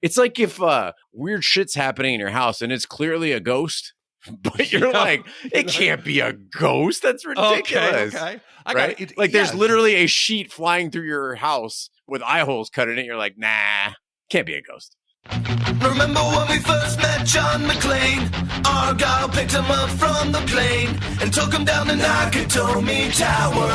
It's like if weird shit's happening in your house and it's clearly a ghost, but you're like, it can't be a ghost. That's ridiculous. Okay. Right? There's literally a sheet flying through your house with eye holes cut in it. You're like, nah, can't be a ghost. Remember when we first met John McClane? Argyle picked him up from the plane and took him down to Nakatomi Tower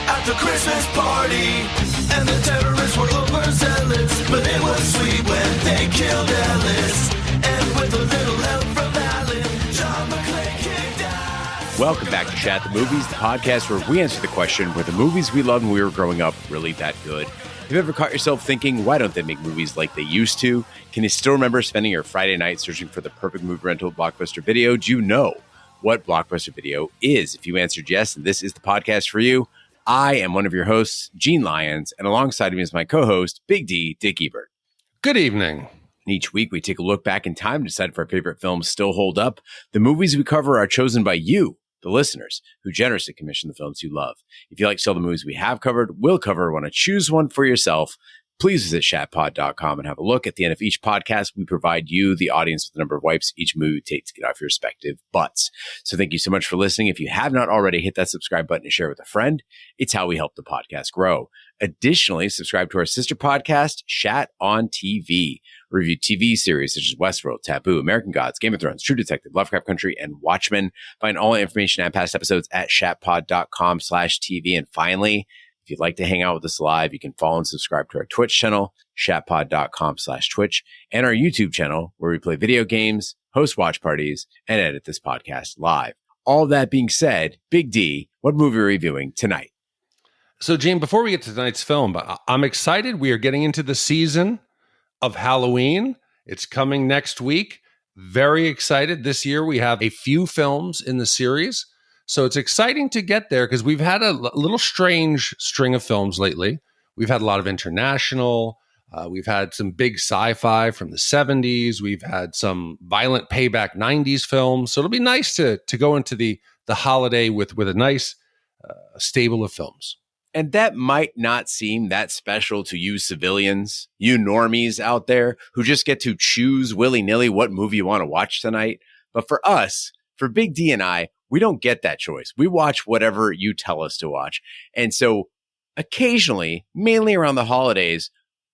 at the Christmas party. And the terrorists were overzealous, but it was sweet when they killed Ellis. And with a little help from Alan, John McClane kicked ass. Welcome back to Shat the Movies, the podcast where we answer the question, were the movies we loved when we were growing up really that good? Have you ever caught yourself thinking, why don't they make movies like they used to? Can you still remember spending your Friday night searching for the perfect movie rental Blockbuster Video? Do you know what Blockbuster Video is? If you answered yes, and this is the podcast for you, I am one of your hosts, Gene Lyons, and alongside me is my co-host, Big D, Dick Ebert. Good evening. Each week, we take a look back in time to decide if our favorite films still hold up. The movies we cover are chosen by you, the listeners, who generously commission the films you love. If you like some of the movies we have covered, will cover, want to choose one for yourself, please visit shatpod.com and have a look. At the end of each podcast, we provide you, the audience, with the number of wipes each movie takes to get off your respective butts. So thank you so much for listening. If you have not already, hit that subscribe button and share with a friend. It's how we help the podcast grow. Additionally, subscribe to our sister podcast, Shat on TV. We review TV series such as Westworld, Taboo, American Gods, Game of Thrones, True Detective, Lovecraft Country, and Watchmen. Find all information and past episodes at shatpod.com/TV. And finally, if you'd like to hang out with us live, you can follow and subscribe to our Twitch channel, shatpod.com/Twitch, and our YouTube channel, where we play video games, host watch parties, and edit this podcast live. All that being said, Big D, what movie are we reviewing tonight? So, Gene, before we get to tonight's film, I'm excited. We are getting into the season of Halloween. It's coming next week. Very excited. This year, we have a few films in the series. So it's exciting to get there because we've had a little strange string of films lately. We've had a lot of international. We've had some big sci-fi from the 70s. We've had some violent payback 90s films. So it'll be nice to go into the holiday with a nice stable of films. And that might not seem that special to you civilians, you normies out there who just get to choose willy-nilly what movie you want to watch tonight. But for us, for Big D and I, we don't get that choice. We watch whatever you tell us to watch. And so occasionally, mainly around the holidays,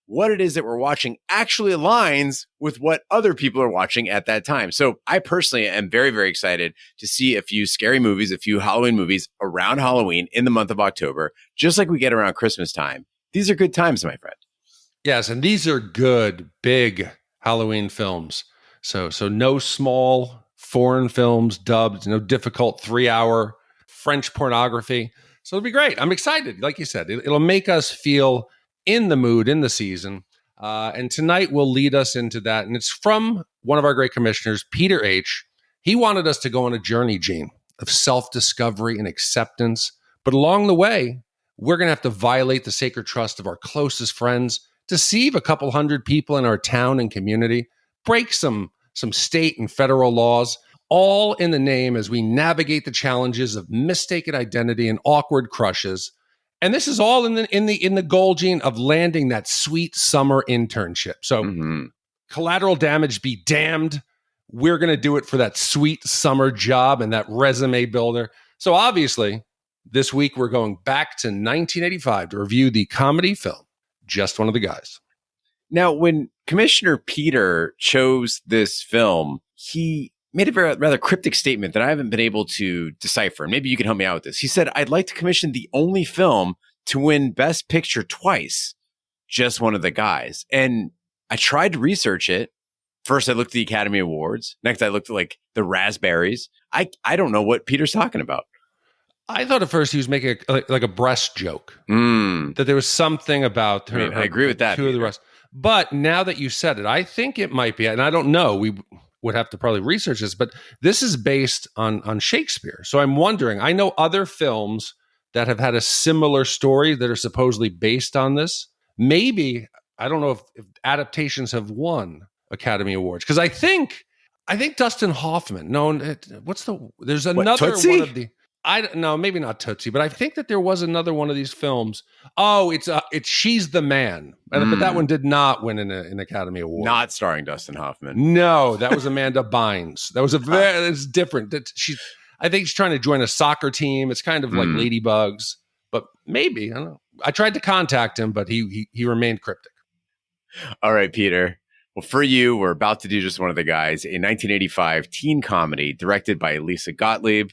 what it is that we're watching actually aligns with what other people are watching at that time. So I personally am very, very excited to see a few scary movies, a few Halloween movies around Halloween in the month of October, just like we get around Christmas time. These are good times, my friend. Yes, and these are good, big Halloween films. So no small foreign films dubbed, no difficult 3-hour French pornography. So it'll be great. I'm excited. Like you said, it'll make us feel in the mood, in the season. And tonight will lead us into that. And it's from one of our great commissioners, Peter H. He wanted us to go on a journey, Gene, of self-discovery and acceptance. But along the way, we're going to have to violate the sacred trust of our closest friends, deceive a couple hundred people in our town and community, break some state and federal laws, all in the name as we navigate the challenges of mistaken identity and awkward crushes. And this is all in the goal, Gene, of landing that sweet summer internship. So collateral damage be damned. We're going to do it for that sweet summer job and that resume builder. So obviously, this week we're going back to 1985 to review the comedy film, Just One of the Guys. Now, when Commissioner Peter chose this film, he made a rather cryptic statement that I haven't been able to decipher. And maybe you can help me out with this. He said, I'd like to commission the only film to win Best Picture twice, Just One of the Guys. And I tried to research it. First, I looked at the Academy Awards. Next, I looked at like the raspberries. I don't know what Peter's talking about. I thought at first he was making like a breast joke. That there was something about her. I agree with that. Two of the rest. But now that you said it, I think it might be, and I don't know, we would have to probably research this, but this is based on Shakespeare. So I'm wondering, I know other films that have had a similar story that are supposedly based on this. Maybe, I don't know if adaptations have won Academy Awards, because I think Dustin Hoffman, there's another one of the, No, maybe not Tootsie, but I think that there was another one of these films. Oh, it's She's the Man, but that one did not win an Academy Award. Not starring Dustin Hoffman. No, that was Amanda Bynes. That was it's different. I think she's trying to join a soccer team. It's kind of like Ladybugs, but maybe I don't know. I tried to contact him, but he remained cryptic. All right, Peter. Well, for you, we're about to do just one of the guys, a 1985 teen comedy directed by Lisa Gottlieb.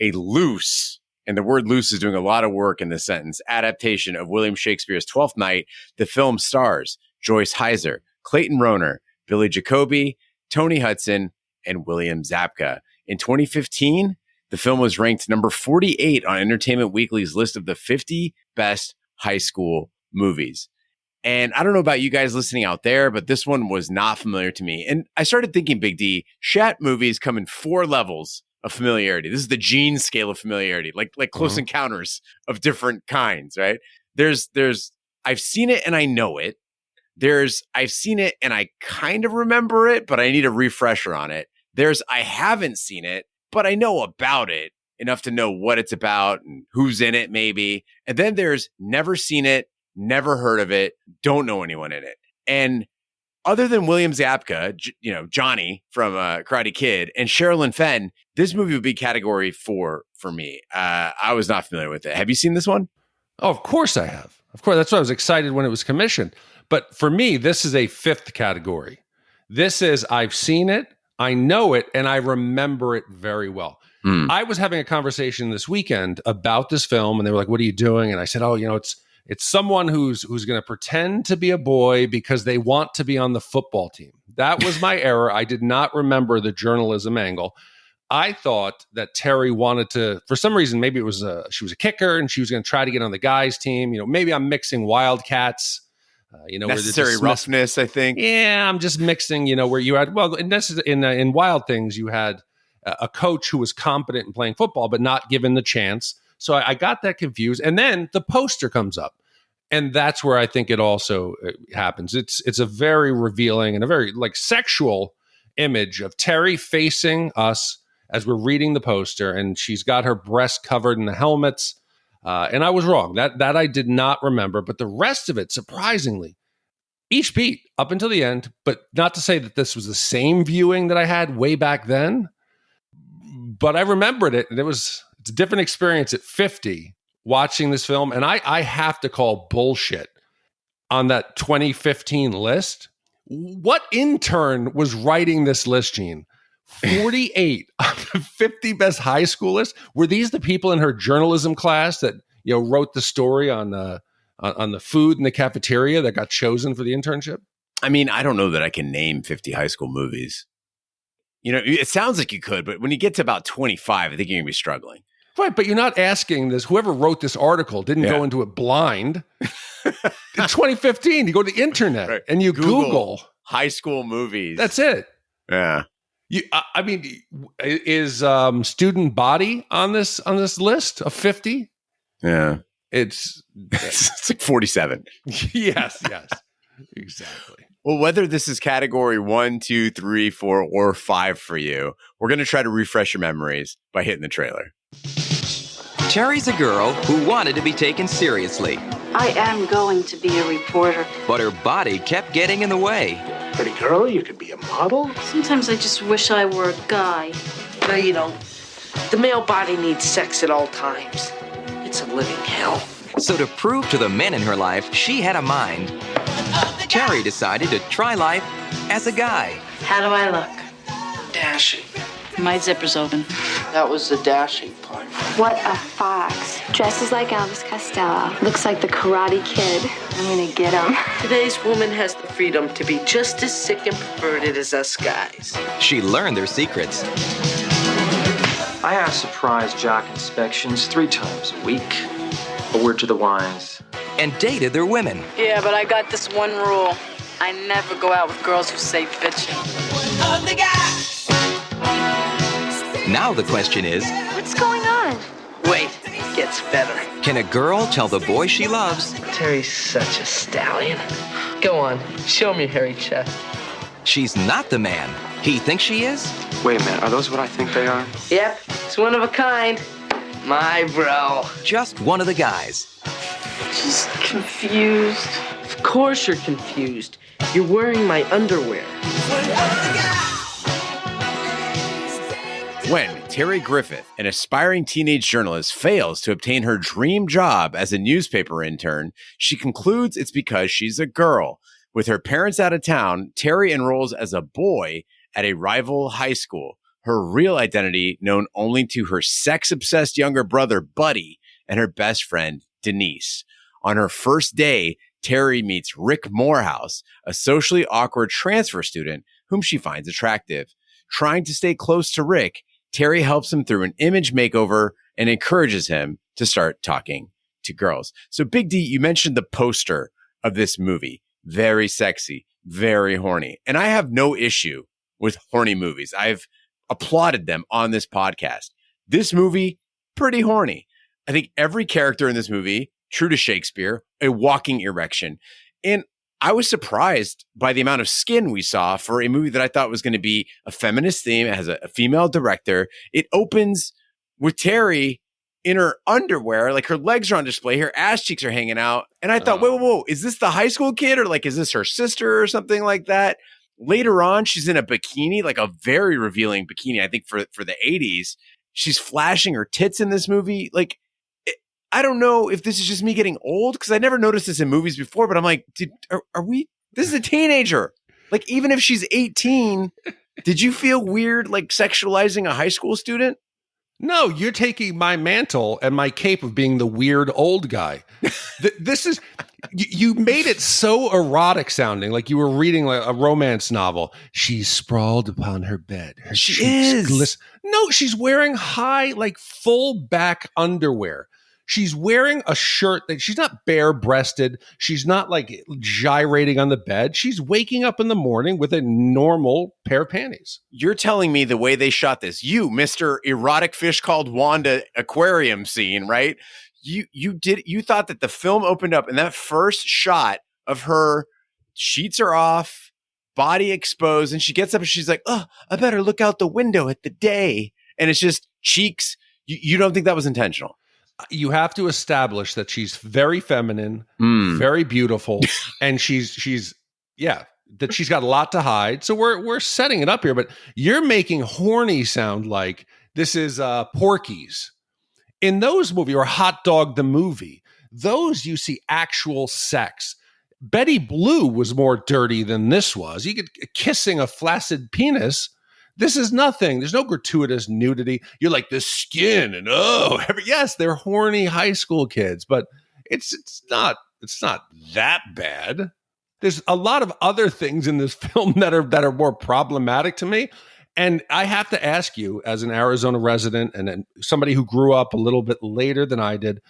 A loose, and the word loose is doing a lot of work in this sentence, adaptation of William Shakespeare's Twelfth Night. The film stars Joyce Heiser, Clayton Rohner, Billy Jacoby, Tony Hudson, and William Zabka. In 2015, the film was ranked number 48 on Entertainment Weekly's list of the 50 best high school movies. And I don't know about you guys listening out there, but this one was not familiar to me. And I started thinking, Big D, Shat movies come in 4 levels of familiarity. This is the Gene scale of familiarity, like Close Encounters of different kinds, right? There's I've seen it and I know it. I've seen it and I kind of remember it, but I need a refresher on it. I haven't seen it, but I know about it enough to know what it's about and who's in it maybe. And then there's never seen it, never heard of it, don't know anyone in it. And other than William Zabka, Johnny from Karate Kid, and Sherilyn Fenn, this movie would be category 4 for me. I was not familiar with it. Have you seen this one? Oh, of course I have. Of course. That's why I was excited when it was commissioned. But for me, this is a 5th category. This is, I've seen it, I know it, and I remember it very well. I was having a conversation this weekend about this film, and they were like, what are you doing? And I said, it's someone who's going to pretend to be a boy because they want to be on the football team. That was my error. I did not remember the journalism angle. I thought that Terry wanted to, for some reason, maybe it was she was a kicker and she was going to try to get on the guys' team. Maybe I'm mixing Wildcats. Necessary roughness, I think. Yeah, I'm just mixing. Where you had in Wild Things, you had a coach who was competent in playing football but not given the chance. So I got that confused. And then the poster comes up. And that's where I think it also happens. It's a very revealing and a very sexual image of Terry facing us as we're reading the poster. And she's got her breast covered in the helmets. And I was wrong. That I did not remember. But the rest of it, surprisingly, each beat up until the end. But not to say that this was the same viewing that I had way back then. But I remembered it. And it's a different experience at 50 watching this film. And I have to call bullshit on that 2015 list. What intern was writing this list, Gene? 48 of the 50 best high school list. Were these the people in her journalism class that wrote the story on the food in the cafeteria that got chosen for the internship? I mean, I don't know that I can name 50 high school movies. It sounds like you could, but when you get to about 25, I think you're going to be struggling. Right, but you're not asking this. Whoever wrote this article didn't go into it blind. In 2015, you go to the internet and you Google high school movies. That's it. Yeah. Is Student Body on this list of 50? Yeah. It's like 47. Yes, exactly. Well, whether this is category 1, 2, 3, 4, or 5 for you, we're going to try to refresh your memories by hitting the trailer. Terry's a girl who wanted to be taken seriously. I am going to be a reporter. But her body kept getting in the way. Pretty girl, you could be a model. Sometimes I just wish I were a guy. No, you don't. The male body needs sex at all times. It's a living hell. So to prove to the men in her life she had a mind, Terry decided to try life as a guy. How do I look? Dashing. My zipper's open. That was the dashing part. What a fox. Dresses like Elvis Costello. Looks like the Karate Kid. I'm gonna get him. Today's woman has the freedom to be just as sick and perverted as us guys. She learned their secrets. I have surprise jock inspections 3 times a week. A word to the wise. And dated their women. Yeah, but I got this one rule. I never go out with girls who say bitching. Now the question is, What's going on? Wait, it gets better. can a girl tell the boy she loves Terry's such a stallion. Go on, show me your hairy chest. she's not the man he thinks she is? Wait a minute, are those what I think they are? Yep, it's one of a kind. My bro. Just one of the guys. Just confused. Of course you're confused. You're wearing my underwear. When Terry Griffith, an aspiring teenage journalist, fails to obtain her dream job as a newspaper intern, she concludes it's because she's a girl. With her parents out of town, Terry enrolls as a boy at a rival high school, her real identity known only to her sex-obsessed younger brother, Buddy, and her best friend, Denise. On her first day, Terry meets Rick Morehouse, a socially awkward transfer student whom she finds attractive. Trying to stay close to Rick, Terry helps him through an image makeover and encourages him to start talking to girls. So Big D, you mentioned the poster of this movie. Very sexy, very horny. And I have no issue with horny movies. I've applauded them on this podcast. This movie, pretty horny. I think every character in this movie, true to Shakespeare, a walking erection. And I was surprised by the amount of skin we saw for a movie that I thought was going to be a feminist theme. It has a female director. It opens with Terry in her underwear, like her legs are on display, her ass cheeks are hanging out. And I thought, whoa, is this the high school kid or like, is this her sister or something like that? Later on, she's in a bikini, like a very revealing bikini, I think for the 80s. She's flashing her tits in this movie. Like, I don't know if this is just me getting old because I never noticed this in movies before, but I'm like, are we, this is a teenager. Like, even if she's 18, did you feel weird, like sexualizing a high school student? No, you're taking my mantle and my cape of being the weird old guy. This is, you made it so erotic sounding, like you were reading like a romance novel. She's sprawled upon her bed. Her She is. No, she's wearing high, like full back underwear. She's wearing a shirt that she's not bare-breasted. She's not like gyrating on the bed. She's waking up in the morning with a normal pair of panties. You're telling me the way they shot this, you, Mr. Erotic Fish Called Wanda aquarium scene, right? You thought that the film opened up and that first shot of her, sheets are off, body exposed, and she gets up and she's like, oh, I better look out the window at the day. And it's just cheeks. You don't think that was intentional? You have to establish that she's very feminine, very beautiful, and she's that she's got a lot to hide. So we're setting it up here, but you're making horny sound like this is Porky's. In those movies, or Hot Dog the movie, those you see actual sex. Betty Blue was more dirty than this was. You get kissing a flaccid penis. This is nothing. There's no gratuitous nudity. You're like the skin and yes, they're horny high school kids, but it's not that bad. There's a lot of other things in this film that are more problematic to me. And I have to ask you, as an Arizona resident and somebody who grew up a little bit later than I did,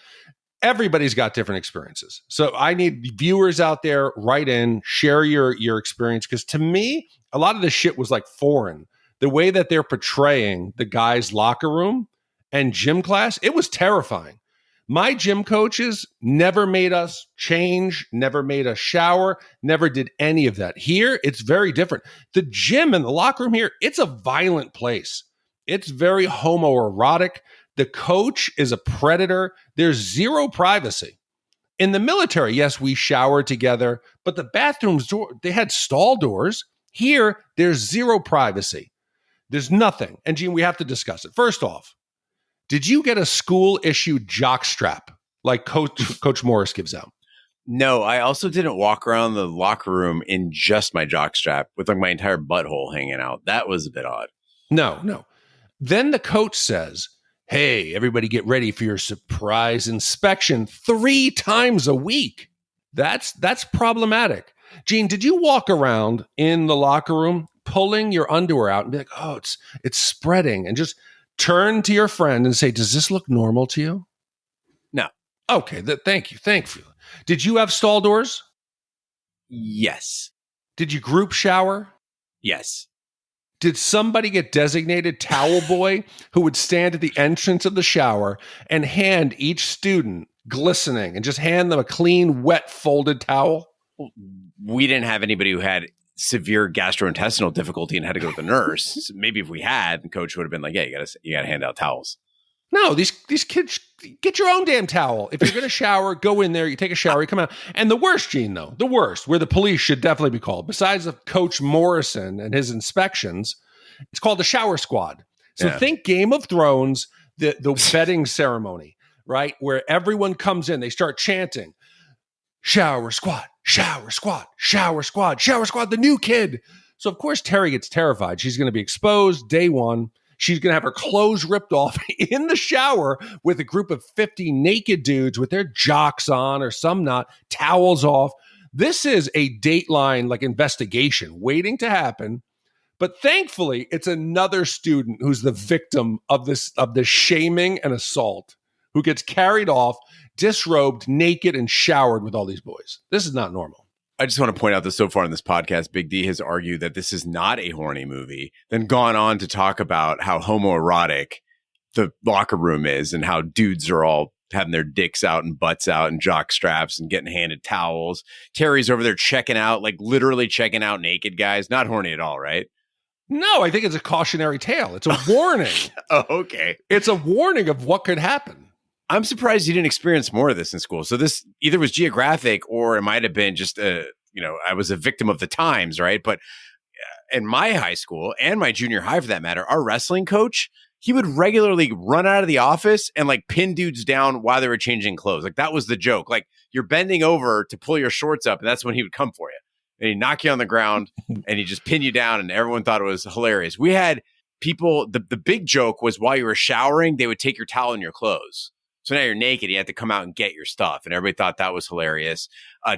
everybody's got different experiences. So I need viewers out there, write in, share your experience. Because to me, a lot of this shit was like foreign. The way that they're portraying the guys' locker room and gym class, it was terrifying. My gym coaches never made us change, never made us shower, never did any of that. Here, it's very different. The gym and the locker room here, it's a violent place. It's very homoerotic. The coach is a predator. There's zero privacy. In the military, yes, we showered together, but the bathrooms, they had stall doors. Here, there's zero privacy. There's nothing. And Gene, we have to discuss it. First off, did you get a school-issued jock strap like Coach Morris gives out? No, I also didn't walk around the locker room in just my jock strap with like my entire butthole hanging out. That was a bit odd. No. Then the coach says, hey, everybody get ready for your surprise inspection 3 times a week. That's problematic. Gene, did you walk around in the locker room pulling your underwear out and be like, oh, it's spreading, and just turn to your friend and say, does this look normal to you? No. Okay, thank you. Did you have stall doors? Yes. Did you group shower? Yes. Did somebody get designated towel boy who would stand at the entrance of the shower and hand each student glistening and just hand them a clean, wet, folded towel? We didn't have anybody who had severe gastrointestinal difficulty and had to go to the nurse. So maybe if we had, the coach would have been like, yeah, you gotta hand out towels. No, these kids, get your own damn towel. If you're going to shower, go in there, you take a shower, you come out. And the worst, Gene, though, the worst, where the police should definitely be called, besides of Coach Morrison and his inspections, it's called the shower squad. So think Game of Thrones, the vetting ceremony, right? Where everyone comes in, they start chanting, shower squad, shower squad, shower squad, shower squad, the new kid. So, of course, Terry gets terrified. She's going to be exposed day one. She's going to have her clothes ripped off in the shower with a group of 50 naked dudes with their jocks on or some not, towels off. This is a Dateline like investigation waiting to happen. But thankfully, it's another student who's the victim of this shaming and assault, who gets carried off, disrobed, naked, and showered with all these boys. This is not normal. I just want to point out that so far in this podcast, Big D has argued that this is not a horny movie, then gone on to talk about how homoerotic the locker room is and how dudes are all having their dicks out and butts out and jock straps and getting handed towels. Terry's over there checking out, like literally checking out naked guys. Not horny at all, right? No, I think it's a cautionary tale. It's a warning. Oh, okay. It's a warning of what could happen. I'm surprised you didn't experience more of this in school. So this either was geographic or it might have been just I was a victim of the times, right? But in my high school and my junior high for that matter, our wrestling coach, he would regularly run out of the office and like pin dudes down while they were changing clothes. Like that was the joke. Like you're bending over to pull your shorts up and that's when he would come for you. And he'd knock you on the ground and he'd just pin you down and everyone thought it was hilarious. We had people, the big joke was while you were showering, they would take your towel and your clothes. So now you're naked. You had to come out and get your stuff. And everybody thought that was hilarious.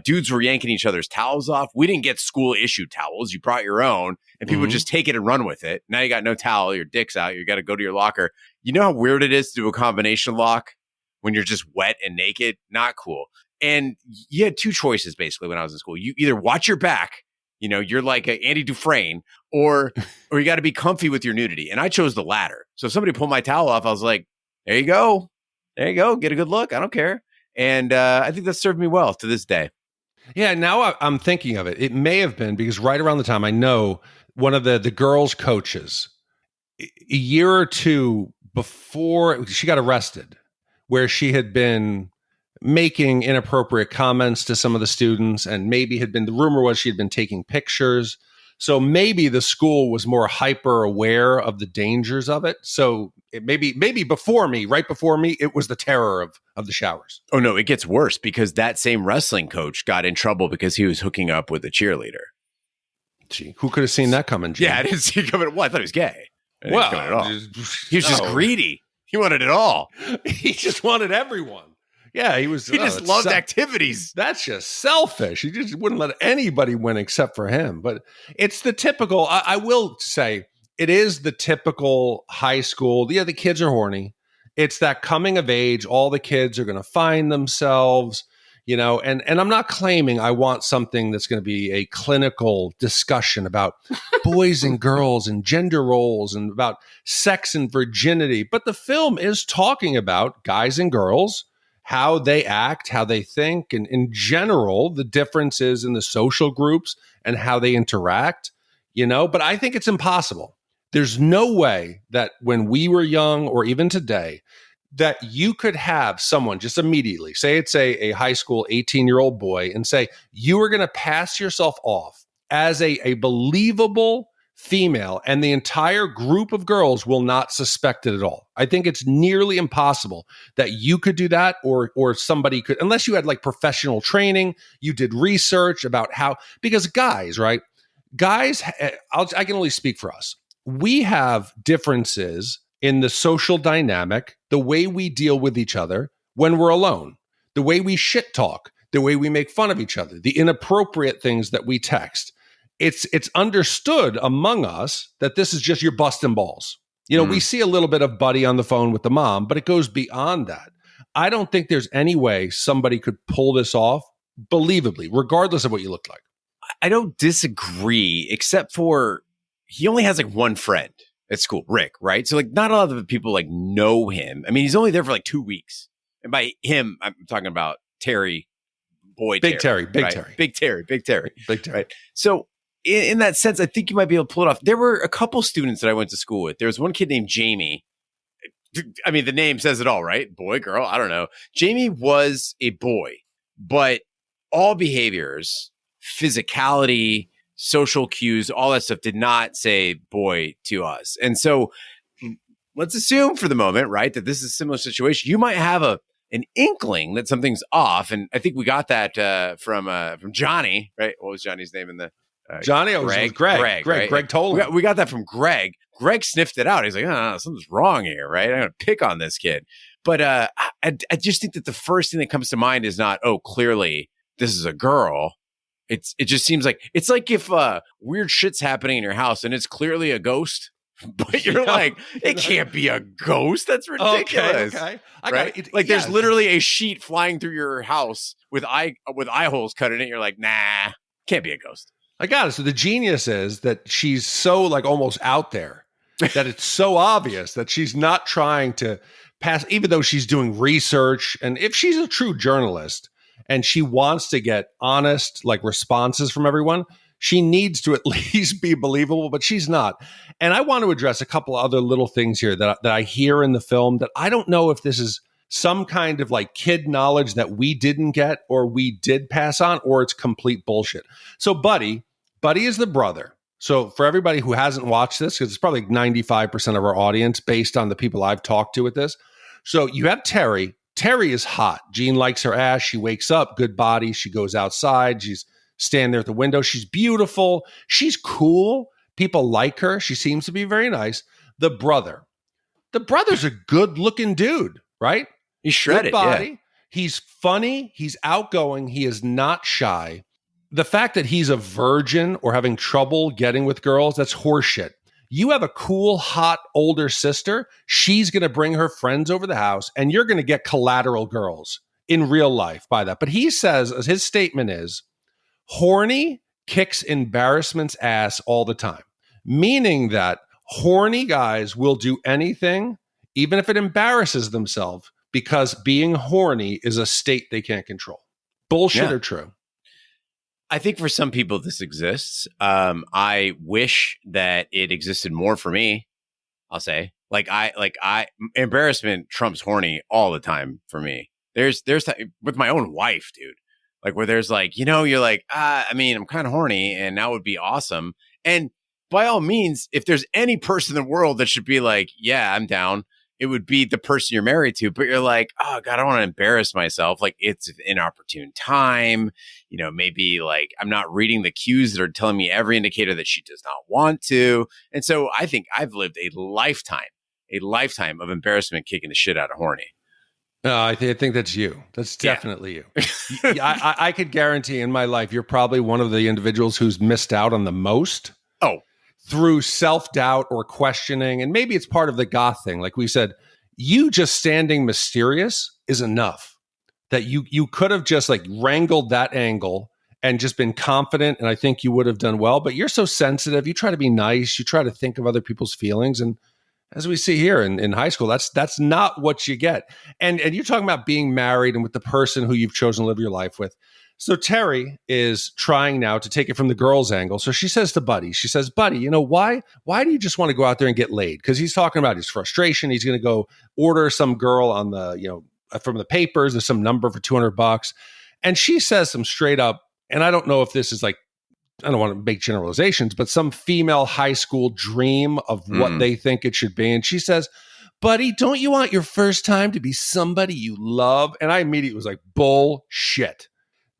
Dudes were yanking each other's towels off. We didn't get school issued towels. You brought your own and people would just take it and run with it. Now you got no towel. Your dick's out. You got to go to your locker. You know how weird it is to do a combination lock when you're just wet and naked? Not cool. And you had two choices basically when I was in school. You either watch your back, you're like Andy Dufresne, or you got to be comfy with your nudity. And I chose the latter. So if somebody pulled my towel off, I was like, there you go. There you go. Get a good look. I don't care. And I think that served me well to this day. Yeah, now I'm thinking of it. It may have been because right around the time I know one of the girls' coaches, a year or two before she got arrested, where she had been making inappropriate comments to some of the students and maybe the rumor was she had been taking pictures. So maybe the school was more hyper aware of the dangers of it. So it maybe right before me, it was the terror of the showers. Oh, no, it gets worse because that same wrestling coach got in trouble because he was hooking up with a cheerleader. Gee, who could have seen that coming, Gene? Yeah, I didn't see it coming. Well, I thought he was gay. Well, at all. He was just greedy. He wanted it all. He just wanted everyone. Yeah, he just loved activities. That's just selfish. He just wouldn't let anybody win except for him. But it's the typical, I will say, it is the typical high school. Yeah, the kids are horny. It's that coming of age. All the kids are going to find themselves, and I'm not claiming I want something that's going to be a clinical discussion about boys and girls and gender roles and about sex and virginity. But the film is talking about guys and girls, how they act, how they think, and in general, the differences in the social groups and how they interact, but I think it's impossible. There's no way that when we were young or even today, that you could have someone just immediately, say it's a high school 18-year-old boy, and say, you are going to pass yourself off as a believable female, and the entire group of girls will not suspect it at all. I think it's nearly impossible that you could do that or somebody could, unless you had like professional training, you did research about how, because guys, right? Guys, I can only speak for us. We have differences in the social dynamic, the way we deal with each other when we're alone, the way we shit talk, the way we make fun of each other, the inappropriate things that we text. It's understood among us that this is just your busting balls. We see a little bit of Buddy on the phone with the mom, but it goes beyond that. I don't think there's any way somebody could pull this off believably, regardless of what you look like. I don't disagree, except for he only has like one friend at school, Rick, right? So like not a lot of the people like know him. I mean, he's only there for like 2 weeks. And by him, I'm talking about Terry, Big Terry. Right? So in that sense, I think you might be able to pull it off. There were a couple students that I went to school with. There was one kid named Jamie, I mean, the name says it all, right? Boy, girl, I don't know. Jamie was a boy, but all behaviors, physicality, social cues, all that stuff did not say boy to us. And so let's assume for the moment, right, that this is a similar situation. You might have an inkling that something's off. And I think we got that from Johnny, right? What was Johnny's name in the Johnny? Greg. Right? Greg told him. We got that from Greg. Greg sniffed it out. He's like, oh, something's wrong here, right? I'm going to pick on this kid. But I just think that the first thing that comes to mind is not, oh, clearly this is a girl. It just seems like, it's like if weird shit's happening in your house and it's clearly a ghost, but you're like, it can't be a ghost. That's ridiculous. Okay. Right? There's literally a sheet flying through your house with eye holes cut in it. You're like, nah, can't be a ghost. I got it. So the genius is that she's so like almost out there that it's so obvious that she's not trying to pass, even though she's doing research. And if she's a true journalist and she wants to get honest, like responses from everyone, she needs to at least be believable, but she's not. And I want to address a couple of other little things here that I hear in the film that I don't know if this is some kind of like kid knowledge that we didn't get or we did pass on, or it's complete bullshit. So Buddy is the brother. So for everybody who hasn't watched this, because it's probably 95% of our audience based on the people I've talked to with this. So you have Terry. Terry is hot. Gene likes her ass. She wakes up, good body. She goes outside. She's standing there at the window. She's beautiful. She's cool. People like her. She seems to be very nice. The brother's a good looking dude, right? He's shredded. Good body. Yeah. He's funny. He's outgoing. He is not shy. The fact that he's a virgin or having trouble getting with girls, that's horseshit. You have a cool, hot, older sister. She's going to bring her friends over the house, and you're going to get collateral girls in real life by that. But he says, as his statement is, horny kicks embarrassment's ass all the time, meaning that horny guys will do anything, even if it embarrasses themselves, because being horny is a state they can't control. Bullshit or true? I think for some people this exists. I wish that it existed more for me. I'll say, embarrassment trumps horny all the time for me. There's with my own wife, dude. Like where there's like, you're like, I mean, I'm kind of horny, and that would be awesome. And by all means, if there's any person in the world that should be like, yeah, I'm down, it would be the person you're married to. But you're like, oh God, I don't want to embarrass myself. Like it's an inopportune time. Maybe like I'm not reading the cues that are telling me every indicator that she does not want to. And so I think I've lived a lifetime of embarrassment kicking the shit out of horny. I think that's you. That's definitely you. I could guarantee in my life, you're probably one of the individuals who's missed out on the most. Oh, through self-doubt or questioning. And maybe it's part of the goth thing. Like we said, you just standing mysterious is enough. That you could have just like wrangled that angle and just been confident. And I think you would have done well, but you're so sensitive. You try to be nice. You try to think of other people's feelings. And as we see here in high school, that's not what you get. And you're talking about being married and with the person who you've chosen to live your life with. So Terry is trying now to take it from the girl's angle. So she says to Buddy, Buddy, why do you just want to go out there and get laid? Because he's talking about his frustration. He's going to go order some girl on the, from the papers. There's some number for $200. And she says some straight up, and I don't know if this is like, I don't want to make generalizations, but some female high school dream of what they think it should be. And she says, Buddy, don't you want your first time to be somebody you love? And I immediately was like, bullshit.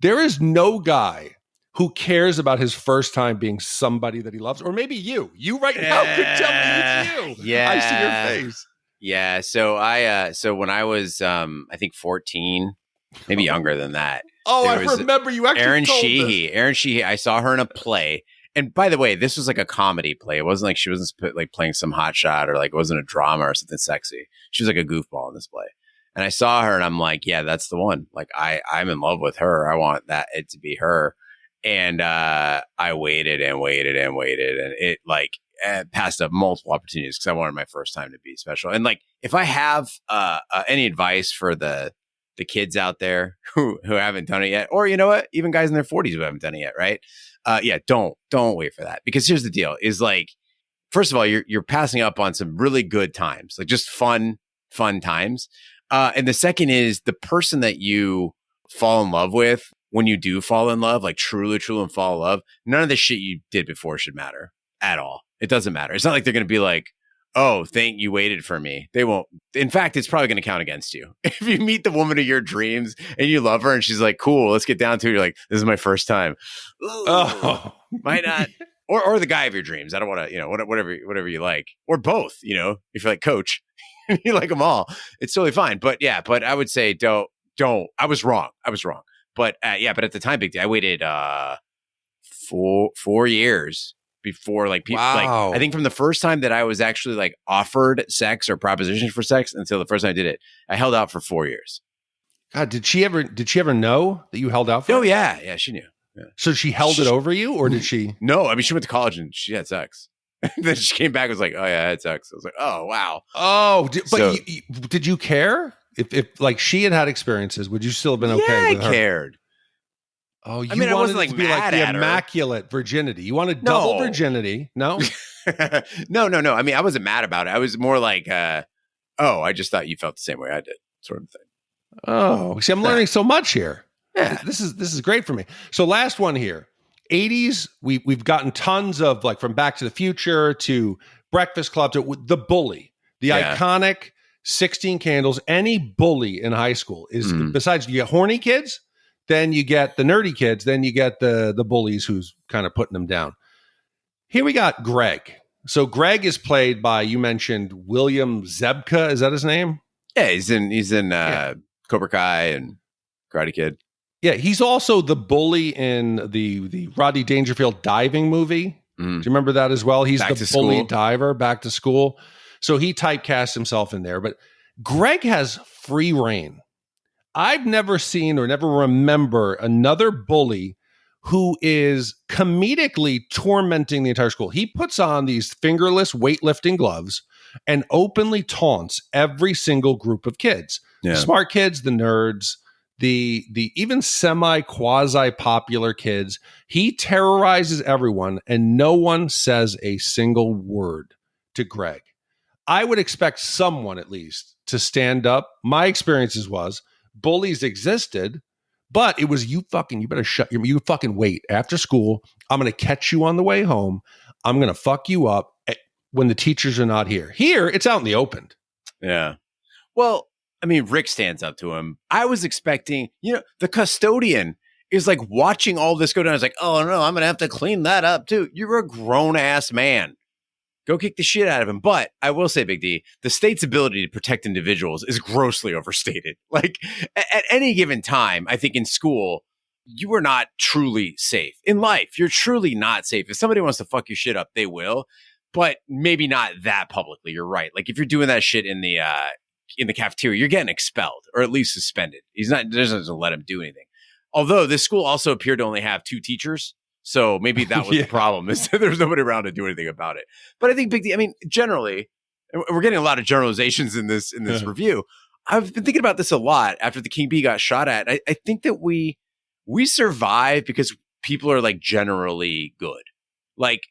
There is no guy who cares about his first time being somebody that he loves, or maybe you right now could tell me it's you. Yeah, I see your face. Yeah. So when I was, I think 14, maybe younger than that. Oh, I remember you actually Erin told Sheehy. Erin Sheehy. I saw her in a play. And by the way, this was like a comedy play. It wasn't like she wasn't like playing some hot shot or like it wasn't a drama or something sexy. She was like a goofball in this play. And I saw her and I'm like, yeah, that's the one. Like I'm in love with her. I want it to be her. And I waited and waited and waited. And it like passed up multiple opportunities because I wanted my first time to be special. And like, if I have any advice for the kids out there who haven't done it yet, or you know what, even guys in their 40s who haven't done it yet, right? Yeah, don't wait for that. Because here's the deal is like, first of all, you're passing up on some really good times, like just fun fun times. And the second is the person that you fall in love with when you do fall in love, like truly fall in love. None of the shit you did before should matter at all. It doesn't matter. It's not like they're going to be like, oh, thank you waited for me. They won't. In fact, it's probably going to count against you. If you meet the woman of your dreams and you love her and she's like, cool, let's get down to it. You're like, this is my first time. Ooh, might not. Or the guy of your dreams. I don't want to, whatever you like. Or both, if you're like Coach, you like them all. It's totally fine. But I would say don't. I was wrong. But but at the time, Big D, I waited 4 years before like people like I think from the first time that I was actually like offered sex or propositioned for sex until the first time I did it, I held out for 4 years. God, did she ever know that you held out for her? Oh her? yeah, she knew. Yeah. So she held it over you, or did she? No, I mean she went to college and she had sex. Then she came back and was like, oh yeah, I had sex. I was like, oh wow. Oh, did you care? If like she had experiences, would you still have been okay with her? I cared. Oh, I wasn't like to be mad like the at immaculate virginity. You wanted double virginity? No, no. I mean, I wasn't mad about it. I was more like, I just thought you felt the same way I did, sort of thing. Oh, see, I'm learning so much here. Yeah, this is great for me. So, last one here. 80s. We've gotten tons of like from Back to the Future to Breakfast Club to the Bully, the iconic 16 Candles. Any bully in high school is besides you get horny kids. Then you get the nerdy kids. Then you get the bullies who's kind of putting them down. Here we got Greg. So Greg is played by, you mentioned William Zebka. Is that his name? Yeah, he's in Cobra Kai and Karate Kid. Yeah, he's also the bully in the Rodney Dangerfield diving movie. Do you remember that as well? He's the bully diver, Back to School. So he typecast himself in there. But Greg has free reign. I've never seen or never remember another bully who is comedically tormenting the entire school. He puts on these fingerless weightlifting gloves and openly taunts every single group of kids. Yeah. The smart kids, the nerds, the even semi-quasi-popular kids. He terrorizes everyone and no one says a single word to Greg. I would expect someone at least to stand up. My experiences was bullies existed, but it was you better you fucking wait. After school, I'm going to catch you on the way home. I'm going to fuck you up when the teachers are not here. Here, it's out in the open. Yeah. Well, I mean, Rick stands up to him. I was expecting, the custodian is like watching all this go down. I was like, oh no, I'm going to have to clean that up too. You're a grown ass man. Go kick the shit out of him. But I will say, Big D, the state's ability to protect individuals is grossly overstated. Like at any given time, I think in school, you are not truly safe. In life, you're truly not safe. If somebody wants to fuck your shit up, they will, but maybe not that publicly. You're right. Like if you're doing that shit in the cafeteria, you're getting expelled or at least suspended. Doesn't let him do anything. Although this school also appeared to only have 2 teachers. So maybe that was the problem, is that there's nobody around to do anything about it. But I think generally, and we're getting a lot of generalizations in this review. I've been thinking about this a lot after the King Bee got shot at. I think that we survive because people are like generally good. Like,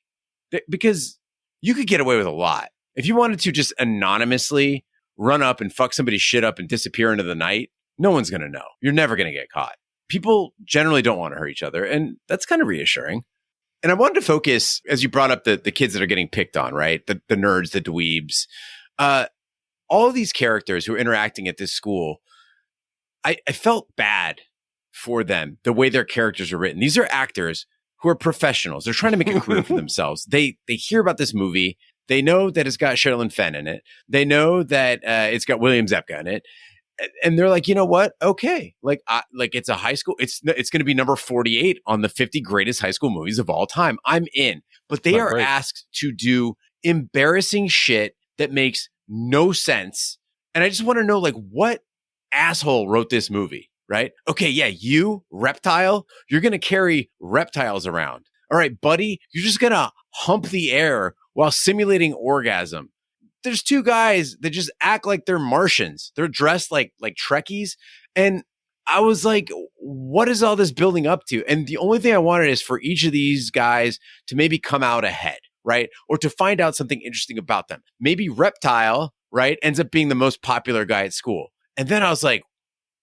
because you could get away with a lot. If you wanted to just anonymously run up and fuck somebody's shit up and disappear into the night, no one's going to know. You're never going to get caught. People generally don't want to hurt each other, and that's kind of reassuring. And I wanted to focus, as you brought up the kids that are getting picked on, right? The nerds, the dweebs, all of these characters who are interacting at this school, I felt bad for them, the way their characters are written. These are actors who are professionals. They're trying to make a career for themselves. They hear about this movie. They know that it's got Sherilyn Fenn in it. They know that it's got William Zebka in it. And they're like, you know what? Okay. Like it's a high school. It's going to be number 48 on the 50 greatest high school movies of all time. I'm in. But they are asked to do embarrassing shit that makes no sense. And I just want to know, like, what asshole wrote this movie, right? Okay. Yeah. You, reptile, you're going to carry reptiles around. All right, buddy, you're just going to hump the air while simulating orgasm. There's 2 guys that just act like they're Martians. They're dressed like Trekkies. And I was like, what is all this building up to? And the only thing I wanted is for each of these guys to maybe come out ahead, right? Or to find out something interesting about them. Maybe Reptile right? Ends up being the most popular guy at school. And then I was like,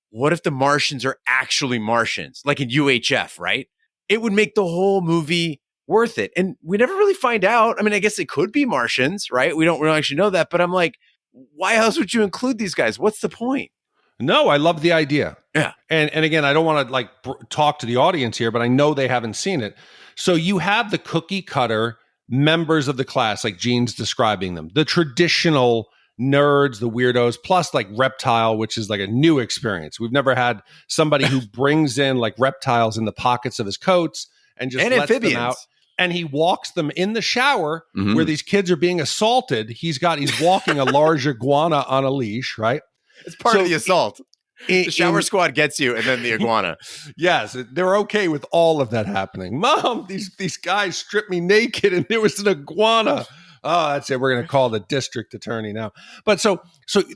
what if the Martians are actually Martians, like in UHF, right? It would make the whole movie worth it. And we never really find out. I mean, I guess it could be Martians, right? We don't actually know that, but I'm like, why else would you include these guys? What's the point? No, I love the idea. Yeah. And again, I don't want to talk to the audience here, but I know they haven't seen it. So you have the cookie cutter members of the class, like Gene's describing them, the traditional nerds, the weirdos, plus like Reptile, which is like a new experience. We've never had somebody who brings in like reptiles in the pockets of his coats and just lets amphibians. them out. And he walks them in the shower where these kids are being assaulted. He's walking a large iguana on a leash, right? It's part of the assault. The shower squad gets you, and then the iguana. Yes, they're okay with all of that happening. Mom, these guys stripped me naked, and there was an iguana. Oh, that's it. We're going to call the district attorney now. But so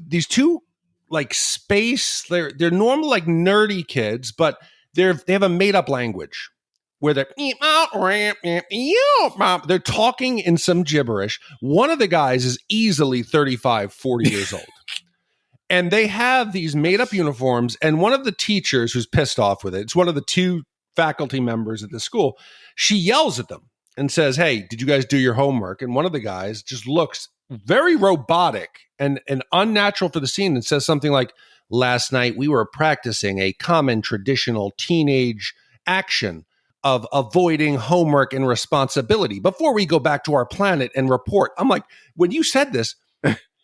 these two like space, they're normal like nerdy kids, but they have a made up language where they're talking in some gibberish. One of the guys is easily 35, 40 years old. And they have these made up uniforms. And one of the teachers who's pissed off with it, it's one of the two faculty members at the school. She yells at them and says, "Hey, did you guys do your homework?" And one of the guys just looks very robotic and unnatural for the scene and says something like, "Last night we were practicing a common traditional teenage action of avoiding homework and responsibility before we go back to our planet and report." I'm like, when you said this,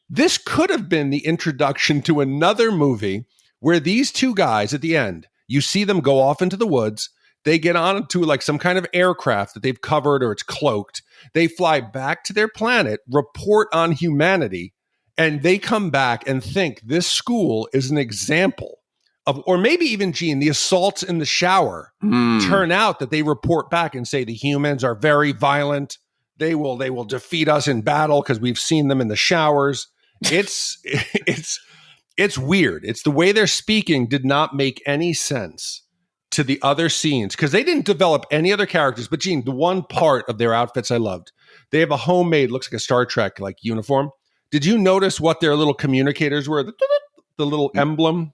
this could have been the introduction to another movie where these two guys at the end, you see them go off into the woods. They get onto like some kind of aircraft that they've covered or it's cloaked. They fly back to their planet, report on humanity, and they come back and think this school is an example of, or maybe even, Gene, the assaults in the shower turn out that they report back and say the humans are very violent. They will defeat us in battle because we've seen them in the showers. It's weird. It's the way they're speaking did not make any sense to the other scenes because they didn't develop any other characters. But Gene, the one part of their outfits I loved, they have a homemade, looks like a Star Trek like uniform. Did you notice what their little communicators were? The little emblem.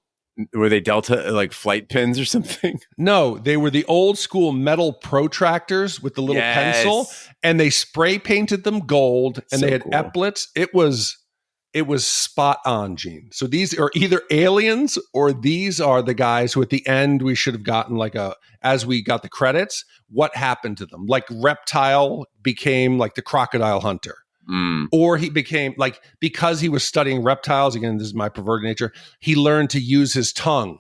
Were they Delta like flight pins or something? No, they were the old school metal protractors with the little pencil, and they spray painted them gold, and they had epaulets. It was spot on, Gene. So these are either aliens or these are the guys who at the end we should have gotten like as we got the credits, what happened to them? Like Reptile became like the crocodile hunter. Or he became like, because he was studying reptiles, again, this is my perverted nature, he learned to use his tongue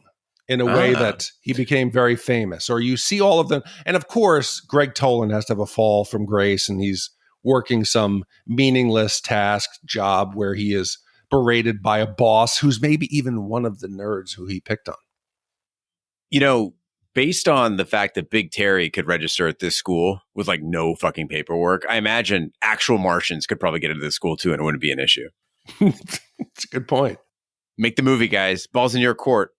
in a way that he became very famous. Or you see all of them. And of course, Greg Tolan has to have a fall from grace and he's working some meaningless task job where he is berated by a boss who's maybe even one of the nerds who he picked on. You know, based on the fact that Big Terry could register at this school with like no fucking paperwork, I imagine actual Martians could probably get into this school too and it wouldn't be an issue. It's a good point. Make the movie, guys. Ball's in your court.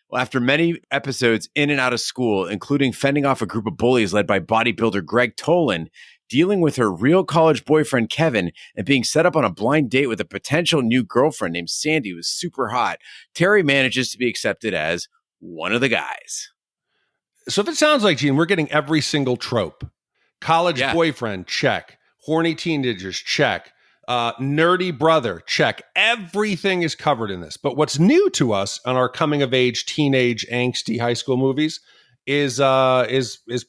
Well, after many episodes in and out of school, including fending off a group of bullies led by bodybuilder Greg Tolan, dealing with her real college boyfriend Kevin, and being set up on a blind date with a potential new girlfriend named Sandy who was super hot, Terry manages to be accepted as one of the guys. So if it sounds like, Gene, we're getting every single trope. College boyfriend, check. Horny teenagers, check. Nerdy brother, check. Everything is covered in this. But what's new to us on our coming of age, teenage, angsty high school movies is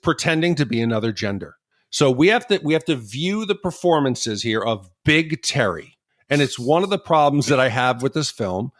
pretending to be another gender. So we have to view the performances here of Big Terry. And it's one of the problems that I have with this film.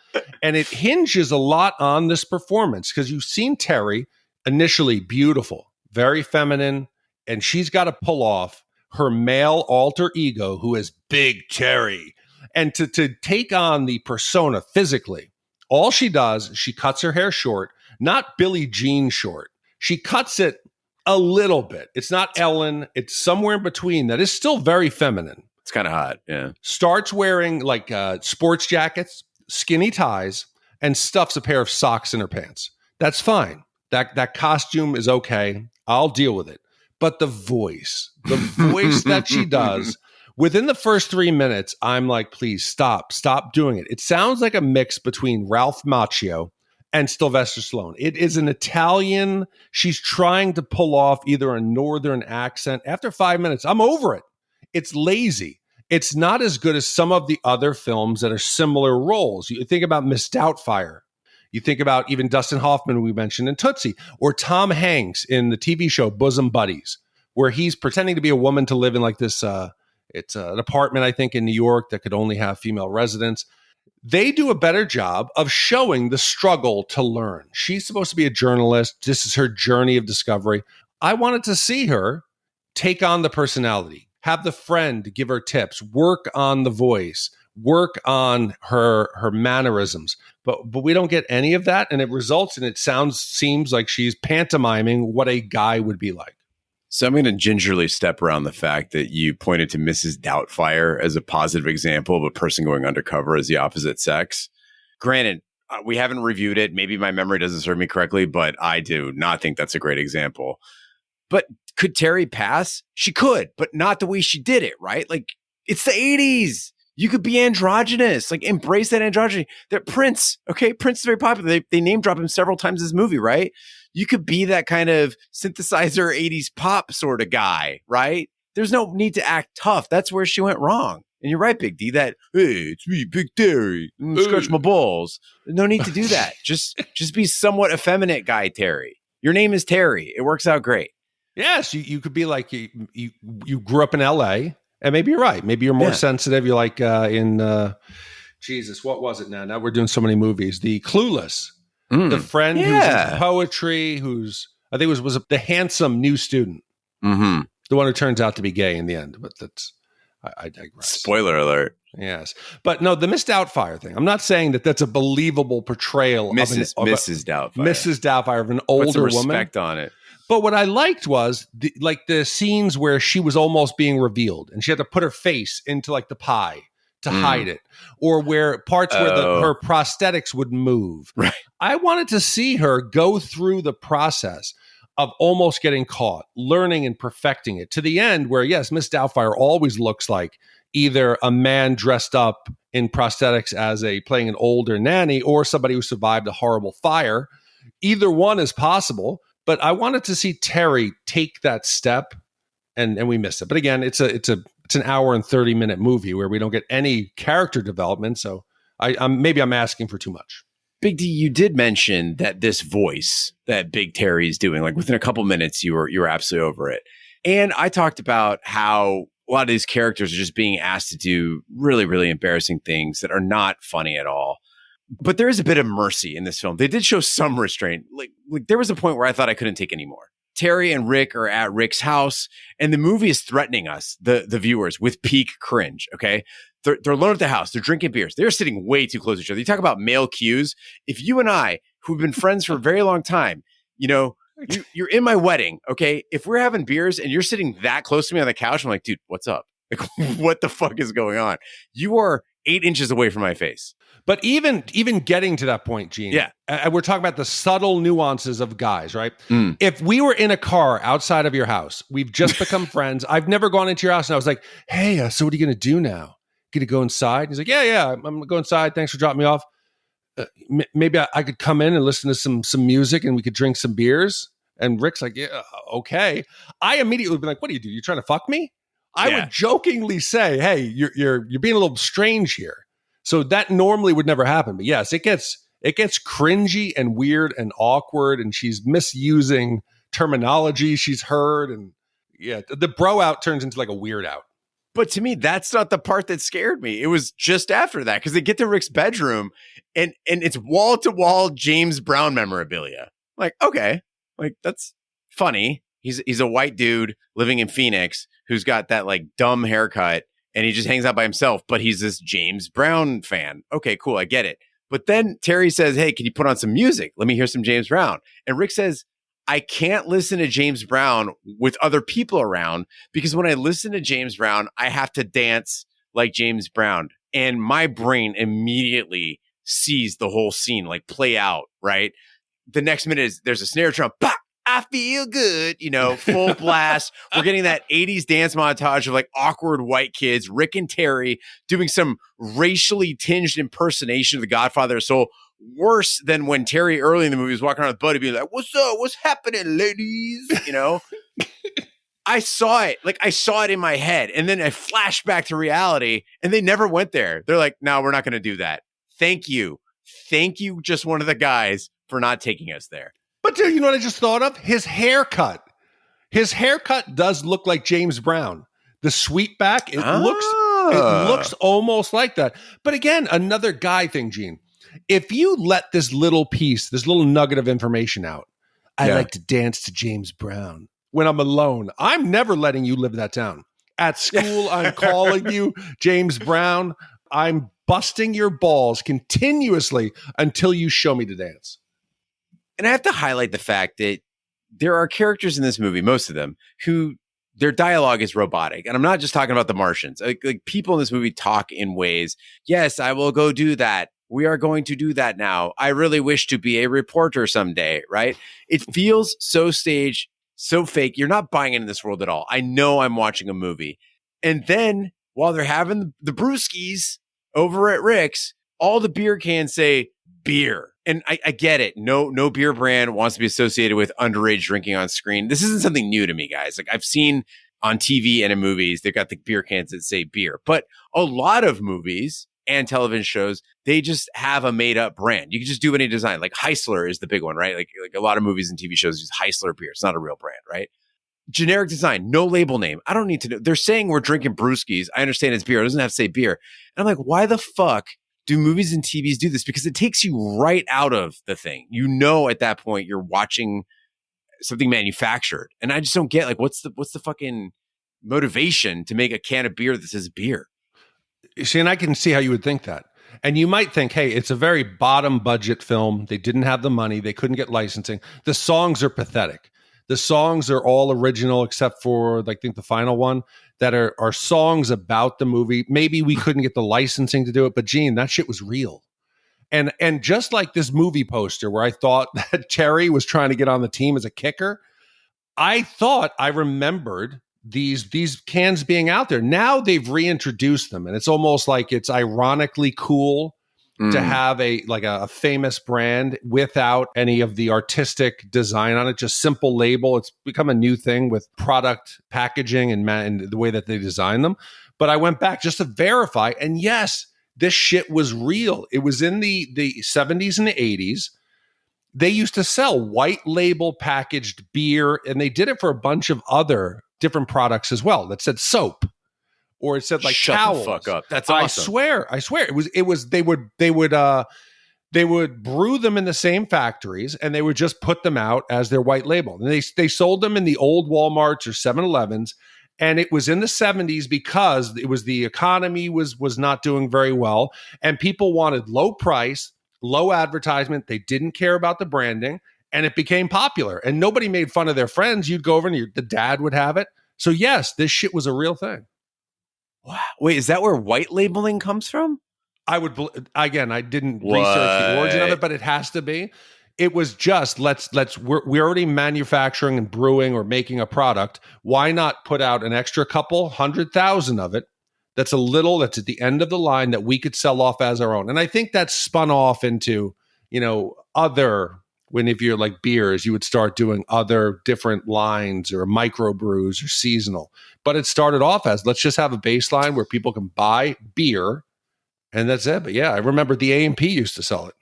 And it hinges a lot on this performance because you've seen Terry initially beautiful, very feminine, and she's got to pull off her male alter ego who is Big Terry. And to take on the persona physically, all she does is she cuts her hair short, not Billie Jean short. She cuts it a little bit. It's not Ellen. It's somewhere in between that is still very feminine. It's kind of hot, yeah. Starts wearing like sports jackets, skinny ties, and stuffs a pair of socks in her pants. That's fine. That costume is okay. I'll deal with it. But the voice that she does Within the first 3 minutes, I'm like, please stop doing it. It sounds like a mix between Ralph Macchio and Sylvester Stallone. It is an Italian. She's trying to pull off either a northern accent. After 5 minutes, I'm over it. It's lazy. It's not as good as some of the other films that are similar roles. You think about Miss Doubtfire. You think about even Dustin Hoffman, we mentioned in Tootsie, or Tom Hanks in the TV show Bosom Buddies, where he's pretending to be a woman to live in like this, it's an apartment, I think, in New York that could only have female residents. They do a better job of showing the struggle to learn. She's supposed to be a journalist. This is her journey of discovery. I wanted to see her take on the personality, have the friend give her tips, work on the voice, work on her mannerisms. But we don't get any of that, and it results in seems like she's pantomiming what a guy would be like. So I'm going to gingerly step around the fact that you pointed to Mrs. Doubtfire as a positive example of a person going undercover as the opposite sex. Granted, we haven't reviewed it. Maybe my memory doesn't serve me correctly, but I do not think that's a great example. But could Terry pass? She could, but not the way she did it, right? Like, it's the 80s. You could be androgynous, like embrace that androgyny. That Prince, okay? Prince is very popular. They name drop him several times in this movie, right? You could be that kind of synthesizer 80s pop sort of guy, right? There's no need to act tough. That's where she went wrong. And you're right, Big D, that, hey, it's me, Big Terry. Scratch my balls. No need to do that. Just be somewhat effeminate guy, Terry. Your name is Terry. It works out great. Yes, you could be like, you grew up in LA. And maybe you're right. Maybe you're more sensitive. You're like in Jesus, what was it now? Now we're doing so many movies. The Clueless, the friend who's into poetry, I think was the handsome new student, the one who turns out to be gay in the end. But that's I digress. Spoiler alert. Yes, but no, the Miss Doubtfire thing. I'm not saying that that's a believable portrayal of Mrs. Doubtfire. Mrs. Doubtfire of an older Put some woman. respect on it. But what I liked was the scenes where she was almost being revealed and she had to put her face into like the pie to hide it, or where parts where her prosthetics would move. Right. I wanted to see her go through the process of almost getting caught, learning and perfecting it to the end where, yes, Miss Doubtfire always looks like either a man dressed up in prosthetics as playing an older nanny or somebody who survived a horrible fire. Either one is possible. But I wanted to see Terry take that step, and we missed it. But again, it's an hour and 30-minute movie where we don't get any character development. So I'm asking for too much. Big D, you did mention that this voice that Big Terry is doing, like within a couple minutes, you were absolutely over it. And I talked about how a lot of these characters are just being asked to do really, really embarrassing things that are not funny at all. But there is a bit of mercy in this film. They did show some restraint. Like there was a point where I thought I couldn't take anymore. Terry and Rick are at Rick's house, and the movie is threatening us, the viewers, with peak cringe, okay? They're alone at the house. They're drinking beers. They're sitting way too close to each other. You talk about male cues. If you and I, who've been friends for a very long time, you're in my wedding, okay? If we're having beers and you're sitting that close to me on the couch, I'm like, dude, what's up? Like, what the fuck is going on? You are 8 inches away from my face. But even getting to that point, Gene, we're talking about the subtle nuances of guys, right? If we were in a car outside of your house, we've just become friends. I've never gone into your house, and I was like, hey, so what are you going to do now? Going to go inside? And he's like, yeah, I'm going to go inside. Thanks for dropping me off. Maybe I could come in and listen to some music, and we could drink some beers. And Rick's like, yeah, okay. I immediately would be like, what do? You trying to fuck me? I would jokingly say, hey, you're being a little strange here. So that normally would never happen. But yes, it gets cringy and weird and awkward, and she's misusing terminology she's heard. And the bro out turns into like a weird out. But to me, that's not the part that scared me. It was just after that, because they get to Rick's bedroom and it's wall-to-wall James Brown memorabilia. Like, okay, like that's funny. He's a white dude living in Phoenix who's got that like dumb haircut. And he just hangs out by himself, but he's this James Brown fan. Okay, cool. I get it. But then Terry says, hey, can you put on some music? Let me hear some James Brown. And Rick says, I can't listen to James Brown with other people around because when I listen to James Brown, I have to dance like James Brown. And my brain immediately sees the whole scene like play out, right? The next minute is there's a snare drum. Bah! I feel good, full blast. We're getting that 80s dance montage of like awkward white kids, Rick and Terry doing some racially tinged impersonation of the Godfather. So worse than when Terry early in the movie was walking around with Buddy being like, what's up? What's happening, ladies? I saw it. Like, I saw it in my head. And then I flashed back to reality, and they never went there. They're like, no, we're not going to do that. Thank you. Thank you, just one of the guys, for not taking us there. But dude, you know what I just thought of? His haircut. His haircut does look like James Brown. The sweep back, it looks almost like that. But again, another guy thing, Gene. If you let this little piece, this little nugget of information out, I like to dance to James Brown when I'm alone. I'm never letting you live that down. At school, I'm calling you James Brown. I'm busting your balls continuously until you show me to dance. And I have to highlight the fact that there are characters in this movie, most of them, who their dialogue is robotic. And I'm not just talking about the Martians. Like people in this movie talk in ways, yes, I will go do that. We are going to do that now. I really wish to be a reporter someday, right? It feels so staged, so fake. You're not buying into this world at all. I know I'm watching a movie. And then while they're having the brewskis over at Rick's, all the beer cans say beer. And I get it. No beer brand wants to be associated with underage drinking on screen. This isn't something new to me, guys. Like, I've seen on TV and in movies, they've got the beer cans that say beer. But a lot of movies and television shows, they just have a made up brand. You can just do any design. Like Heisler is the big one, right? Like a lot of movies and TV shows use Heisler beer. It's not a real brand, right? Generic design, no label name. I don't need to know. They're saying we're drinking brewskis. I understand it's beer. It doesn't have to say beer. And I'm like, why the fuck do movies and TVs do this? Because it takes you right out of the thing. At that point you're watching something manufactured. And I just don't get, like, what's the fucking motivation to make a can of beer that says beer? See, and I can see how you would think that. And you might think, hey, it's a very bottom budget film. They didn't have the money. They couldn't get licensing. The songs are pathetic. The songs are all original except for, I think, the final one that are songs about the movie. Maybe we couldn't get the licensing to do it, but Gene, that shit was real. And just like this movie poster where I thought that Terry was trying to get on the team as a kicker, I thought I remembered these cans being out there. Now they've reintroduced them, and it's almost like it's ironically cool to have a famous brand without any of the artistic design on it, just simple label. It's become a new thing with product packaging and the way that they design them. But I went back just to verify, and yes, this shit was real. It was in the 70s and the 80s. They used to sell white label packaged beer, and they did it for a bunch of other different products as well that said soap, or it said like Shut towels. The fuck up. That's awesome. I swear. It was they would brew them in the same factories, and they would just put them out as their white label. And they sold them in the old Walmarts or 7-Elevens. And it was in the 70s because it was the economy was not doing very well, and people wanted low price, low advertisement. They didn't care about the branding, and it became popular. And nobody made fun of their friends. You'd go over and the dad would have it. So yes, this shit was a real thing. Wow. Wait, is that where white labeling comes from? I didn't research the origin of it, but it has to be. It was just we're already manufacturing and brewing or making a product. Why not put out an extra couple 100,000 of it? That's at the end of the line that we could sell off as our own. And I think that spun off into, if you're like beers, you would start doing other different lines or microbrews or seasonal. But it started off as, let's just have a baseline where people can buy beer, and that's it. But yeah, I remember the A&P used to sell it.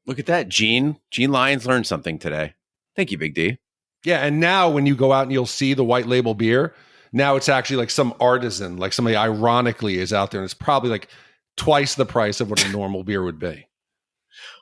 Look at that, Gene. Gene Lyons learned something today. Thank you, Big D. Yeah, and now when you go out and you'll see the white label beer, now it's actually like some artisan, like somebody ironically is out there, and it's probably like twice the price of what a normal beer would be.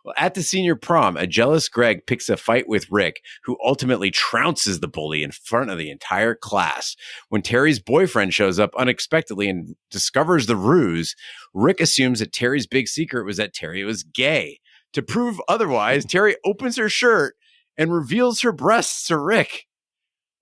Well, at the senior prom, a jealous Greg picks a fight with Rick, who ultimately trounces the bully in front of the entire class. When Terry's boyfriend shows up unexpectedly and discovers the ruse, Rick assumes that Terry's big secret was that Terry was gay. To prove otherwise, Terry opens her shirt and reveals her breasts to Rick.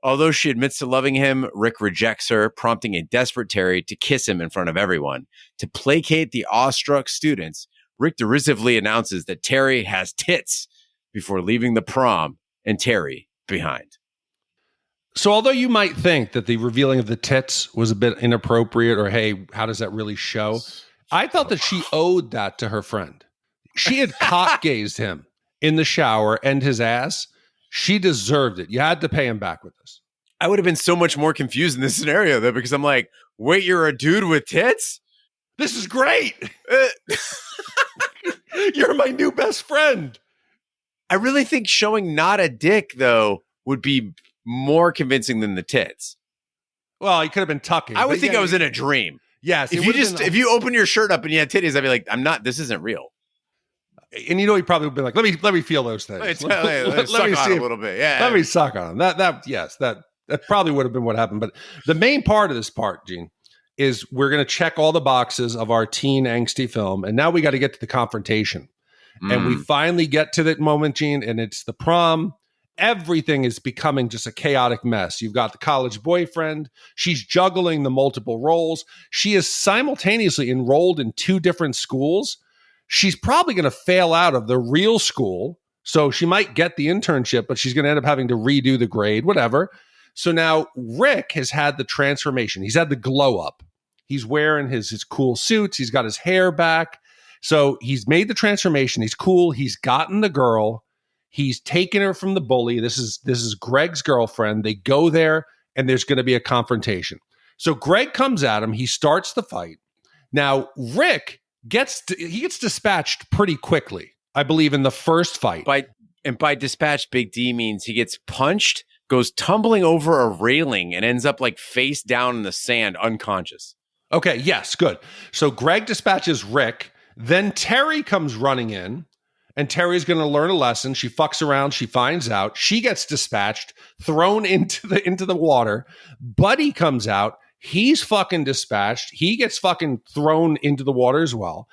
Although she admits to loving him, Rick rejects her, prompting a desperate Terry to kiss him in front of everyone. To placate the awestruck students, Rick derisively announces that Terry has tits before leaving the prom and Terry behind. So although you might think that the revealing of the tits was a bit inappropriate, or hey, how does that really show? I felt that she owed that to her friend. She had cock gazed him in the shower and his ass. She deserved it. You had to pay him back with this. I would have been so much more confused in this scenario though, because I'm like, wait, you're a dude with tits? This is great. You're my new best friend. I really think showing not a dick though would be more convincing than the tits. Well, he could have been tucking. I would think I was in a dream. Yes. If you open your shirt up and you had titties, I'd be like, this isn't real. And he probably would be like, let me feel those things. Let me see a little bit. Yeah. Let me suck on them. That probably would have been what happened. But the main part of this part, Gene, is we're going to check all the boxes of our teen angsty film. And now we got to get to the confrontation. And we finally get to that moment, Gene, and it's the prom. Everything is becoming just a chaotic mess. You've got the college boyfriend. She's juggling the multiple roles. She is simultaneously enrolled in 2 different schools. She's probably going to fail out of the real school. So she might get the internship, but she's going to end up having to redo the grade, whatever. So now Rick has had the transformation. He's had the glow up. He's wearing his cool suits. He's got his hair back. So he's made the transformation. He's cool. He's gotten the girl. He's taken her from the bully. This is Greg's girlfriend. They go there, and there's going to be a confrontation. So Greg comes at him. He starts the fight. Now Rick gets dispatched pretty quickly, I believe, in the first fight. By dispatched, Big D means he gets punched, goes tumbling over a railing, and ends up like face down in the sand, unconscious. Okay, yes, good. So Greg dispatches Rick. Then Terry comes running in, and Terry's going to learn a lesson. She fucks around. She finds out. She gets dispatched, thrown into the water. Buddy comes out. He's fucking dispatched. He gets fucking thrown into the water as well.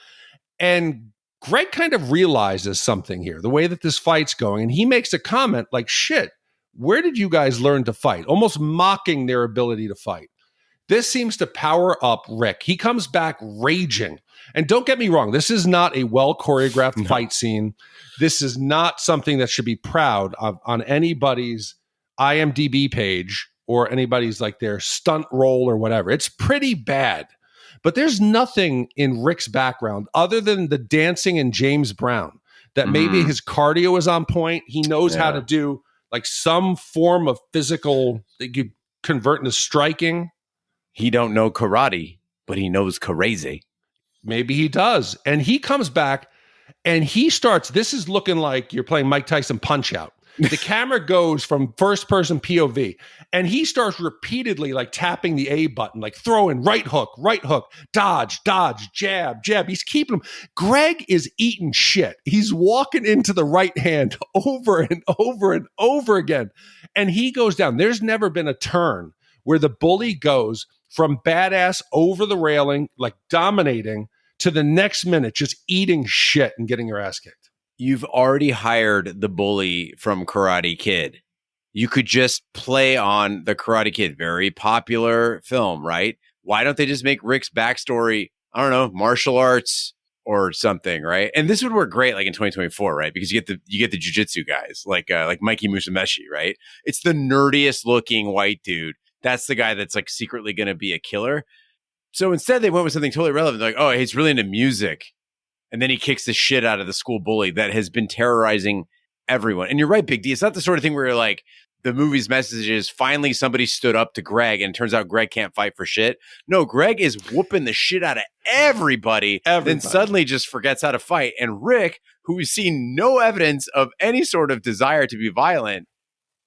And Greg kind of realizes something here, the way that this fight's going. And he makes a comment like, shit, where did you guys learn to fight? Almost mocking their ability to fight. This seems to power up Rick. He comes back raging. And don't get me wrong, this is not a well-choreographed fight scene. This is not something that should be proud of on anybody's IMDb page or anybody's like their stunt role or whatever. It's pretty bad. But there's nothing in Rick's background other than the dancing and James Brown that maybe his cardio is on point. He knows how to do like some form of physical that you convert into striking. He don't know karate, but he knows crazy. Maybe he does. And he comes back and he starts, this is looking like you're playing Mike Tyson Punch-Out. The camera goes from first person POV and he starts repeatedly like tapping the A button, like throwing right hook, dodge, jab. He's keeping him. Greg is eating shit. He's walking into the right hand over and over and over again. And he goes down. There's never been a turn where the bully goes from badass over the railing, like dominating, to the next minute just eating shit and getting your ass kicked. You've already hired the bully from Karate Kid. You could just play on the Karate Kid. Very popular film, right? Why don't they just make Rick's backstory, I don't know, martial arts or something, right? And this would work great like in 2024, right? Because you get the jiu-jitsu guys like Mikey Musumeci, right? It's the nerdiest looking white dude. That's the guy that's like secretly going to be a killer. So instead they went with something totally relevant. They're like, oh, he's really into music. And then he kicks the shit out of the school bully that has been terrorizing everyone. And you're right, Big D. It's not the sort of thing where you're like, the movie's message is finally somebody stood up to Greg and it turns out Greg can't fight for shit. No, Greg is whooping the shit out of everybody. Then suddenly just forgets how to fight. And Rick, who's seen no evidence of any sort of desire to be violent,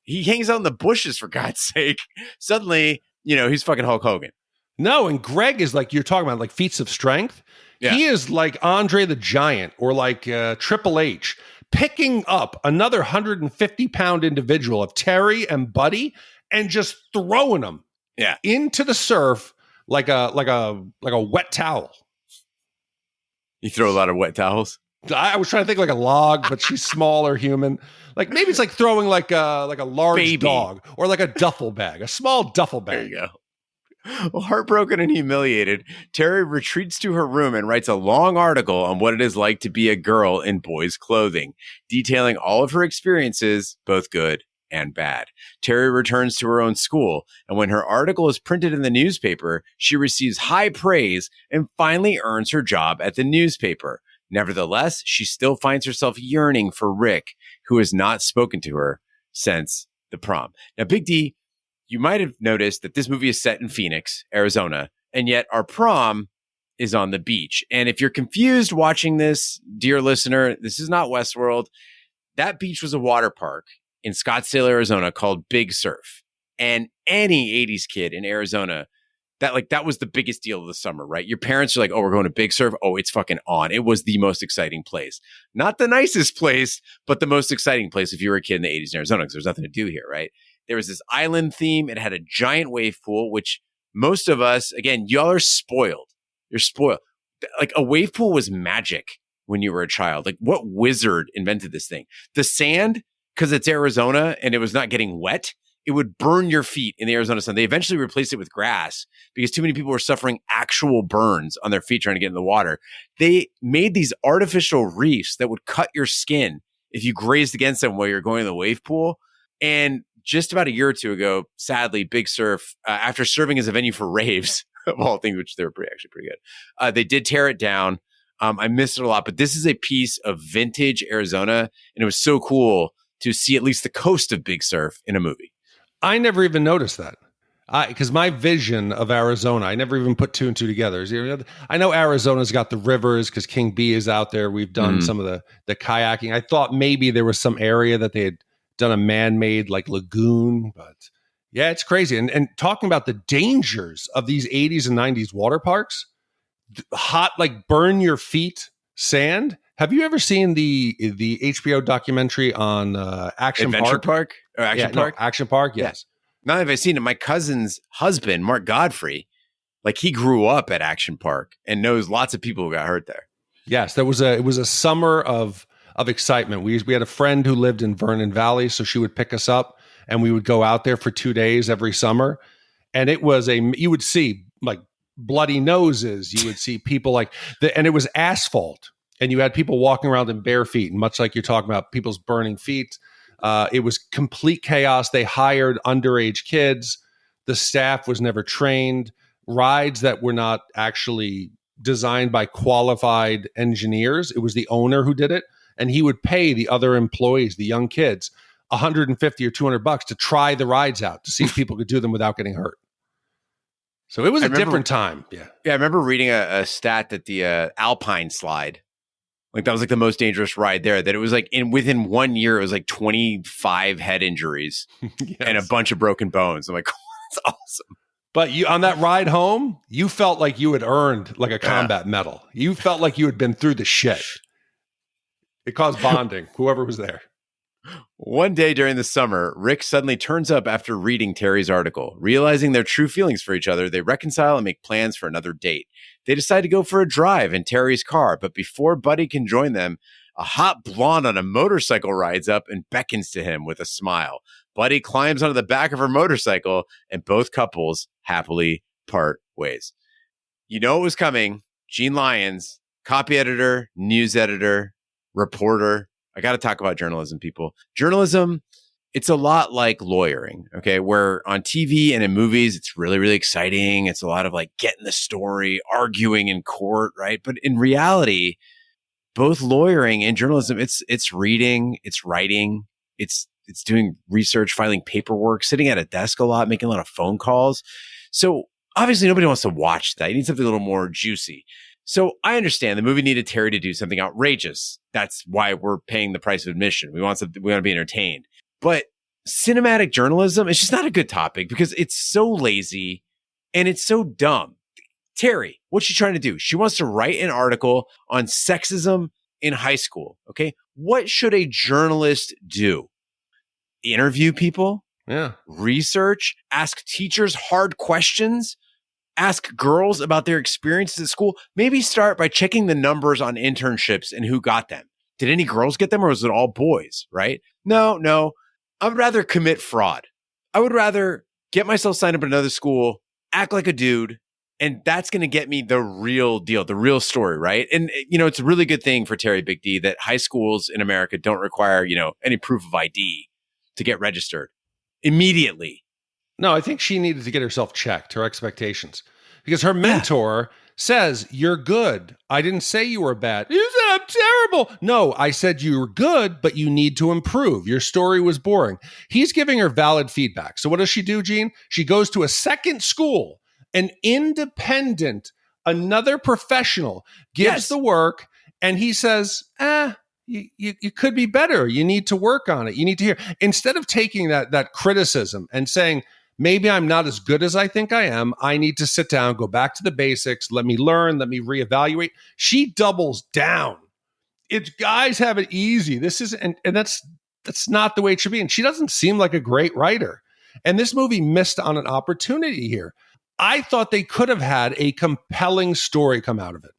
he hangs out in the bushes, for God's sake. Suddenly, he's fucking Hulk Hogan. No, and Greg is like, you're talking about like feats of strength. Yeah. He is like Andre the Giant or like Triple H, picking up another 150-pound individual of Terry and Buddy and just throwing them into the surf like a wet towel. You throw a lot of wet towels? I was trying to think like a log, but she's smaller human. Like maybe it's like throwing like a large dog or like a duffel bag, a small duffel bag. There you go. Well, heartbroken and humiliated, Terry retreats to her room and writes a long article on what it is like to be a girl in boys' clothing, detailing all of her experiences, both good and bad. Terry returns to her own school, and when her article is printed in the newspaper, she receives high praise and finally earns her job at the newspaper. Nevertheless, she still finds herself yearning for Rick, who has not spoken to her since the prom. Now, Big D, you might have noticed that this movie is set in Phoenix, Arizona, and yet our prom is on the beach. And if you're confused watching this, dear listener, this is not Westworld. That beach was a water park in Scottsdale, Arizona called Big Surf. And any 80s kid in Arizona, that was the biggest deal of the summer, right? Your parents are like, oh, we're going to Big Surf. Oh, it's fucking on. It was the most exciting place. Not the nicest place, but the most exciting place if you were a kid in the 80s in Arizona, because there's nothing to do here, right? There was this island theme. It had a giant wave pool, which most of us, again, y'all are spoiled. You're spoiled. Like a wave pool was magic when you were a child. Like what wizard invented this thing? The sand, because it's Arizona and it was not getting wet, it would burn your feet in the Arizona sun. They eventually replaced it with grass because too many people were suffering actual burns on their feet trying to get in the water. They made these artificial reefs that would cut your skin if you grazed against them while you're going to the wave pool. And just about a year or two ago, sadly, Big Surf, after serving as a venue for raves, of all things, which they were actually pretty good, they did tear it down. I missed it a lot, but this is a piece of vintage Arizona, and it was so cool to see at least the coast of Big Surf in a movie. I never even noticed that. Because my vision of Arizona, I never even put two and two together. I know Arizona's got the rivers because King B is out there. We've done some of the kayaking. I thought maybe there was some area that they had done a man-made like lagoon, but yeah, it's crazy. And talking about the dangers of these 80s and 90s water parks, hot, like burn your feet sand. Have you ever seen the HBO documentary on Action Adventure Park? Or Action Park? No, Action Park, yes. Not have I seen it. My cousin's husband, Mark Godfrey, like he grew up at Action Park and knows lots of people who got hurt there. Yes, it was a summer of excitement. We had a friend who lived in Vernon Valley, so she would pick us up and we would go out there for 2 days every summer. And it was you would see like bloody noses. You would see people and it was asphalt. And you had people walking around in bare feet, and much like you're talking about people's burning feet. It was complete chaos. They hired underage kids. The staff was never trained. Rides that were not actually designed by qualified engineers. It was the owner who did it. And he would pay the other employees, the young kids, $150 or $200 to try the rides out to see if people could do them without getting hurt. So it was a different time. Yeah. Yeah. I remember reading a stat that the Alpine slide, like that was like the most dangerous ride there, that it was like within 1 year, it was like 25 head injuries and a bunch of broken bones. I'm like, that's awesome. But you on that ride home, you felt like you had earned like a combat medal. You felt like you had been through the shit. It caused bonding, whoever was there. One day during the summer, Rick suddenly turns up after reading Terry's article. Realizing their true feelings for each other, they reconcile and make plans for another date. They decide to go for a drive in Terry's car, but before Buddy can join them, a hot blonde on a motorcycle rides up and beckons to him with a smile. Buddy climbs onto the back of her motorcycle, and both couples happily part ways. You know it was coming. Gene Lyons, copy editor, news editor, reporter. I got to talk about journalism, people. Journalism, it's a lot like lawyering, okay? Where on TV and in movies, it's really, really exciting. It's a lot of like getting the story, arguing in court, right? But in reality, both lawyering and journalism, it's reading, it's writing, it's doing research, filing paperwork, sitting at a desk a lot, making a lot of phone calls. So obviously nobody wants to watch that. You need something a little more juicy. So I understand the movie needed Terry to do something outrageous. That's why we're paying the price of admission. We want to be entertained. But cinematic journalism is just not a good topic because it's so lazy and it's so dumb. Terry, what's she trying to do? She wants to write an article on sexism in high school. Okay. What should a journalist do? Interview people? Yeah. Research? Ask teachers hard questions? Ask girls about their experiences at school? Maybe start by checking the numbers on internships and who got them. Did any girls get them or was it all boys, right? No. I would rather commit fraud. I would rather get myself signed up at another school, act like a dude, and that's going to get me the real deal, the real story, right? And, it's a really good thing for Terry Big D that high schools in America don't require, any proof of ID to get registered immediately. No, I think she needed to get herself checked, her expectations. Because her mentor says, you're good. I didn't say you were bad. You said I'm terrible. No, I said you were good, but you need to improve. Your story was boring. He's giving her valid feedback. So what does she do, Gene? She goes to a second school, an independent, another professional, gives the work, and he says, you could be better. You need to work on it. You need to hear. Instead of taking that criticism and saying, maybe I'm not as good as I think I am. I need to sit down, go back to the basics. Let me learn. Let me reevaluate. She doubles down. It's guys have it easy. This is, and that's not the way it should be. And she doesn't seem like a great writer. And this movie missed on an opportunity here. I thought they could have had a compelling story come out of it.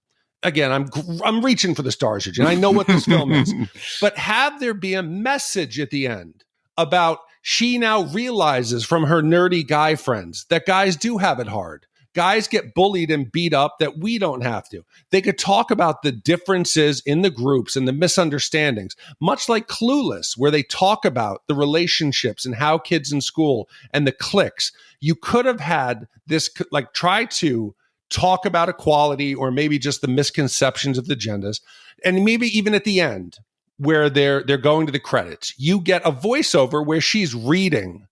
Again, I'm reaching for the stars here, Jen. I know what this film is, but have there be a message at the end about she now realizes from her nerdy guy friends that guys do have it hard. Guys get bullied and beat up that we don't have to. They could talk about the differences in the groups and the misunderstandings, much like Clueless, where they talk about the relationships and how kids in school and the cliques. You could have had this, like, try to talk about equality or maybe just the misconceptions of the genders. And maybe even at the end, where they're going to the credits, you get a voiceover where she's reading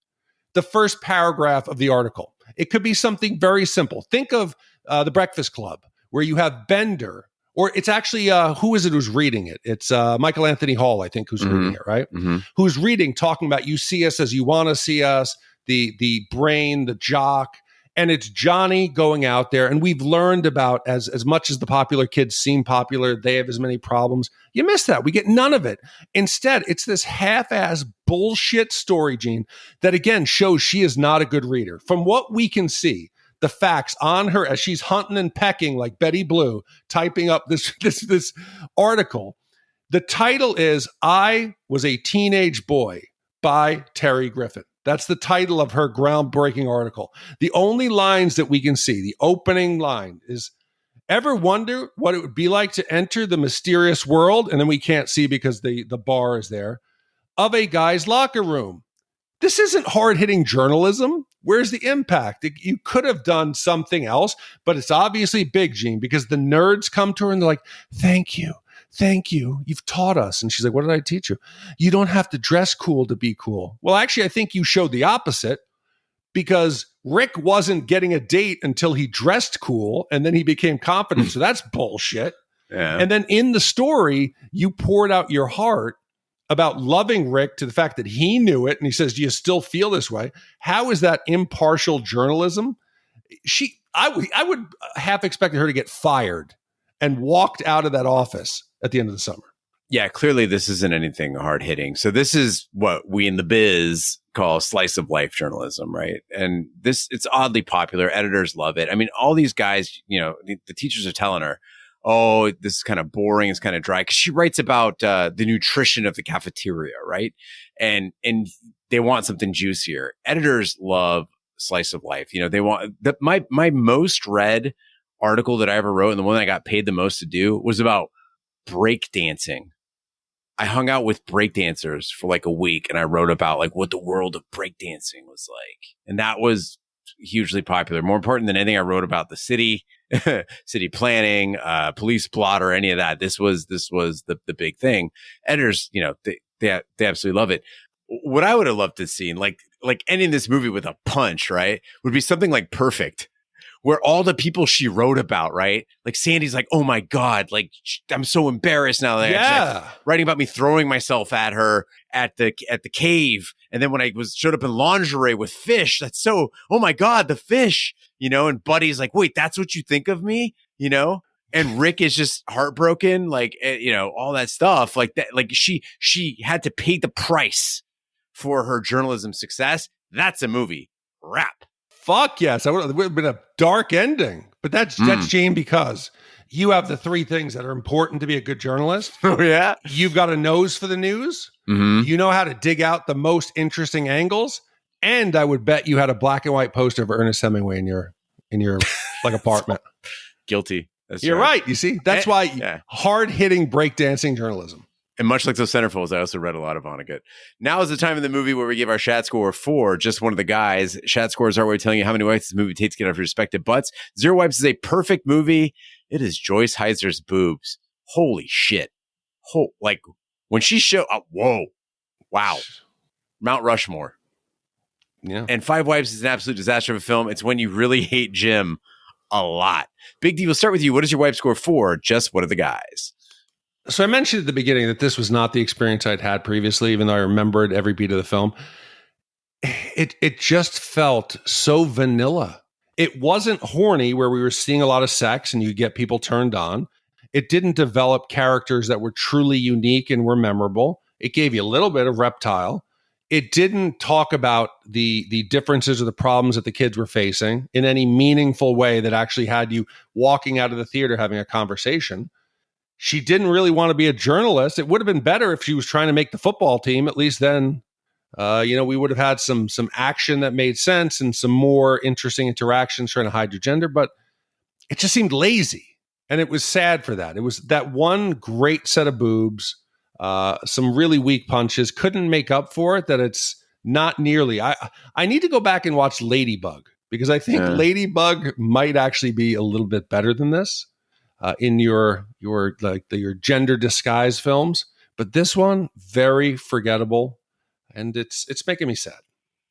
the first paragraph of the article. It could be something very simple. Think of The Breakfast Club, where you have Bender, or it's actually, who is it who's reading it? It's Michael Anthony Hall, I think, who's reading it, right? Who's reading, talking about you see us as you want to see us, the brain, the jock. And it's Johnny going out there. And we've learned about as much as the popular kids seem popular, they have as many problems. You miss that. We get none of it. Instead, it's this half-ass bullshit story, Gene, that again shows she is not a good reader. From what we can see, the facts on her as she's hunting and pecking like Betty Blue, typing up this article. The title is I Was a Teenage Boy by Terry Griffin. That's the title of her groundbreaking article. The only lines that we can see, the opening line is, ever wonder what it would be like to enter the mysterious world? And then we can't see because the bar is there, of a guy's locker room. This isn't hard-hitting journalism. Where's the impact? You could have done something else, but it's obviously big, Gene, because the nerds come to her and they're like, thank you. Thank you. You've taught us. And she's like, what did I teach you? You don't have to dress cool to be cool. Well, actually, I think you showed the opposite, because Rick wasn't getting a date until he dressed cool and then he became confident. So that's bullshit. Yeah. And then in the story, you poured out your heart about loving Rick to the fact that he knew it. And he says, do you still feel this way? How is that impartial journalism? I would have expected her to get fired and walked out of that office at the end of the summer. Yeah, clearly this isn't anything hard hitting. So this is what we in the biz call slice of life journalism, right? And it's oddly popular. Editors love it. I mean, all these guys, the teachers are telling her, oh, this is kind of boring. It's kind of dry. Cause she writes about the nutrition of the cafeteria, right? And they want something juicier. Editors love slice of life. They want my most read article that I ever wrote, and the one that I got paid the most to do, was about breakdancing. I hung out with breakdancers for like a week, and I wrote about like what the world of breakdancing was like. And that was hugely popular. More important than anything, I wrote about the city, city planning, police plot, or any of that. This was the big thing. Editors, they absolutely love it. What I would have loved to see, like ending this movie with a punch, right, would be something like Perfect, where all the people she wrote about, right? Like Sandy's like, oh my God, like I'm so embarrassed now that I'm writing about me throwing myself at her at the cave. And then when I showed up in lingerie with fish, that's so, oh my God, the fish, and Buddy's like, wait, that's what you think of me, And Rick is just heartbroken, like, all that stuff like that. Like she had to pay the price for her journalism success. That's a movie. Wrap. Fuck yes. It would have been a dark ending, but that's Gene, because you have the three things that are important to be a good journalist. Oh yeah. You've got a nose for the news. Mm-hmm. You know how to dig out the most interesting angles. And I would bet you had a black and white poster of Ernest Hemingway in your like apartment. Guilty. You're right. You see, that's why hard hitting breakdancing journalism. And much like those centerfolds, I also read a lot of Vonnegut. Now is the time in the movie where we give our Shat score 4, just one of the guys. Shat scores are where we're telling you how many wipes this movie takes to get off your respective butts. 0 wipes is a perfect movie. It is Joyce Heiser's boobs. Holy shit. Like, when she showed up, whoa. Wow. Mount Rushmore. Yeah. And 5 wipes is an absolute disaster of a film. It's when you really hate Jim a lot. Big D, we'll start with you. What is your wipe score for just one of the guys? So I mentioned at the beginning that this was not the experience I'd had previously, even though I remembered every beat of the film. It just felt so vanilla. It wasn't horny where we were seeing a lot of sex and you get people turned on. It didn't develop characters that were truly unique and were memorable. It gave you a little bit of Reptile. It didn't talk about the differences or the problems that the kids were facing in any meaningful way that actually had you walking out of the theater having a conversation. She didn't really want to be a journalist. It would have been better if she was trying to make the football team. At least then, we would have had some action that made sense and some more interesting interactions trying to hide your gender. But it just seemed lazy. And it was sad for that. It was that one great set of boobs, some really weak punches, couldn't make up for it, that it's not nearly. I need to go back and watch Ladybug, because I think Ladybug might actually be a little bit better than this. In your gender disguise films, but this one very forgettable, and it's making me sad.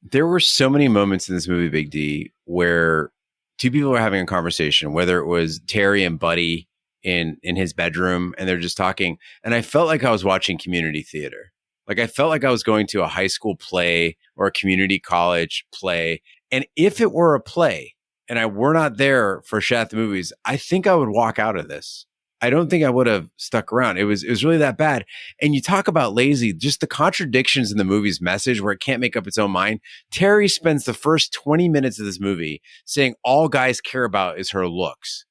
There were so many moments in this movie, Big D, where two people were having a conversation, whether it was Terry and Buddy in his bedroom, and they're just talking, and I felt like I was watching community theater. Like I felt like I was going to a high school play or a community college play, and if it were a play, and I were not there for Shat the Movies, I think I would walk out of this. I don't think I would have stuck around. It was really that bad. And you talk about lazy, just the contradictions in the movie's message where it can't make up its own mind. Terry spends the first 20 minutes of this movie saying all guys care about is her looks.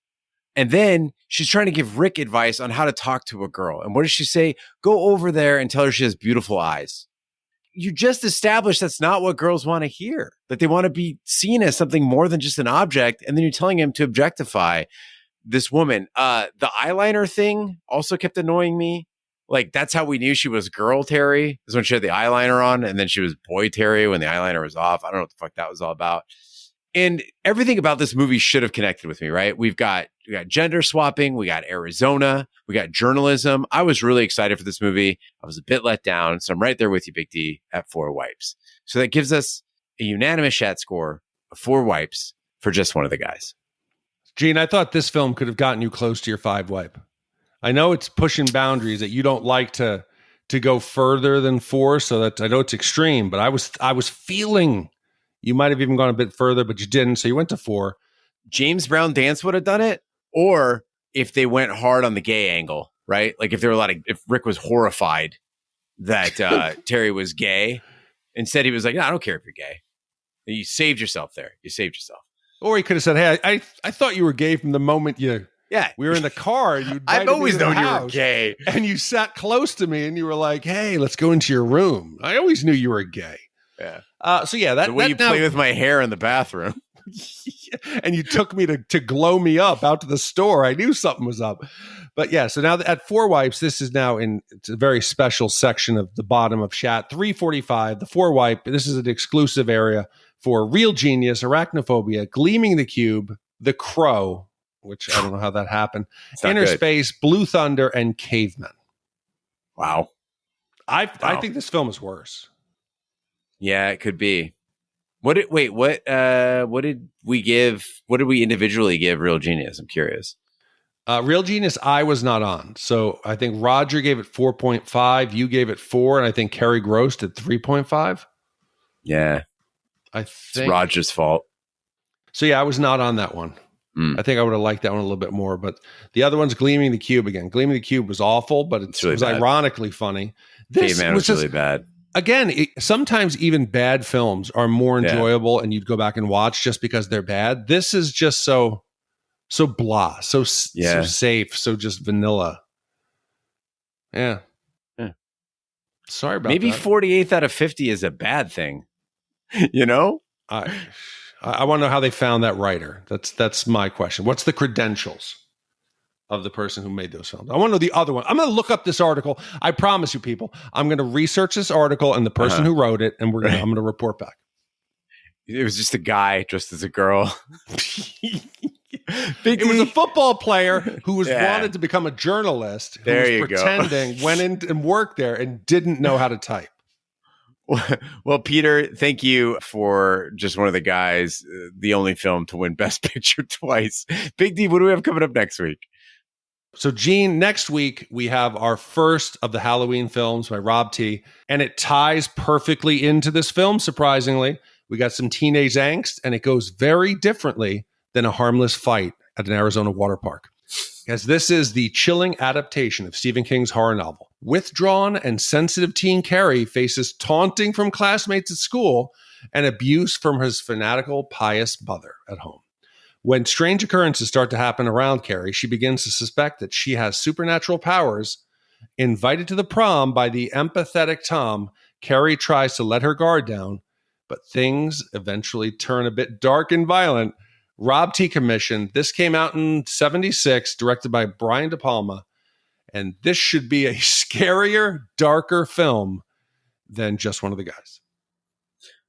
And then she's trying to give Rick advice on how to talk to a girl. And what does she say? Go over there and tell her she has beautiful eyes. You just established that's not what girls want to hear, that they want to be seen as something more than just an object. And then you're telling him to objectify this woman. The eyeliner thing also kept annoying me. Like, that's how we knew she was girl Terry, is when she had the eyeliner on, and then she was boy Terry when the eyeliner was off. I don't know what the fuck that was all about. And everything about this movie should have connected with me, right? We got gender swapping, we got Arizona, we got journalism. I was really excited for this movie. I was a bit let down, so I'm right there with you, Big D, at 4 wipes. So that gives us a unanimous Shat score of 4 wipes for just one of the guys. Gene, I thought this film could have gotten you close to your 5 wipe. I know it's pushing boundaries, that you don't like to go further than 4, so that I know it's extreme, but I was feeling you might have even gone a bit further, but you didn't, so you went to 4. James Brown Dance would have done it, or if they went hard on the gay angle, right? Like if if Rick was horrified that Terry was gay, instead he was like, no, I don't care if you're gay. You saved yourself there. You saved yourself. Or he could have said, hey, I thought you were gay from the moment we were in the car. I've always known you were gay. And you sat close to me and you were like, hey, let's go into your room. I always knew you were gay. Yeah. The way you play with my hair in the bathroom. And you took me to glow me up out to the store. I knew something was up. But yeah, so now at 4 wipes, this is now it's a very special section of the bottom of Shat. 345, the 4 wipe. This is an exclusive area for Real Genius, Arachnophobia, Gleaming the Cube, The Crow, which I don't know how that happened, Inner Space, Blue Thunder, and Cavemen. Wow. I think this film is worse. Yeah, it could be. What did we individually give Real Genius? I'm curious. Real Genius, I was not on. So I think Roger gave it 4.5. You gave it 4. And I think Kerry Gross did 3.5. Yeah. I think it's Roger's fault. So yeah, I was not on that one. I think I would have liked that one a little bit more. But the other one's Gleaming the Cube again. Gleaming the Cube was awful, but it was ironically funny. This Caveman was really bad. Again, sometimes even bad films are more enjoyable and you'd go back and watch just because they're bad. This is just so blah, so safe, so just vanilla. Yeah. Sorry about Maybe that. 48th out of 50 is a bad thing. You know? I want to know how they found that writer. That's my question. What's the credentials? of the person who made those films. I want to know the other one. I'm going to look up this article. I promise you, people, I'm going to research this article and the person who wrote it, and I'm going to report back. It was just a guy dressed as a girl. It was a football player who was wanted to become a journalist. Who was pretending, went in and worked there and didn't know how to type. Well, Peter, thank you for just one of the guys, the only film to win Best Picture twice. Big D, what do we have coming up next week? So, Gene, next week we have our first of the Halloween films by Rob T. And it ties perfectly into this film, surprisingly. We got some teenage angst, and it goes very differently than a harmless fight at an Arizona water park. As this is the chilling adaptation of Stephen King's horror novel. Withdrawn and sensitive teen Carrie faces taunting from classmates at school and abuse from his fanatical, pious mother at home. When strange occurrences start to happen around Carrie, she begins to suspect that she has supernatural powers. Invited to the prom by the empathetic Tom, Carrie tries to let her guard down, but things eventually turn a bit dark and violent. Rob T. commissioned. This came out in 1976, directed by Brian De Palma. And this should be a scarier, darker film than Just One of the Guys.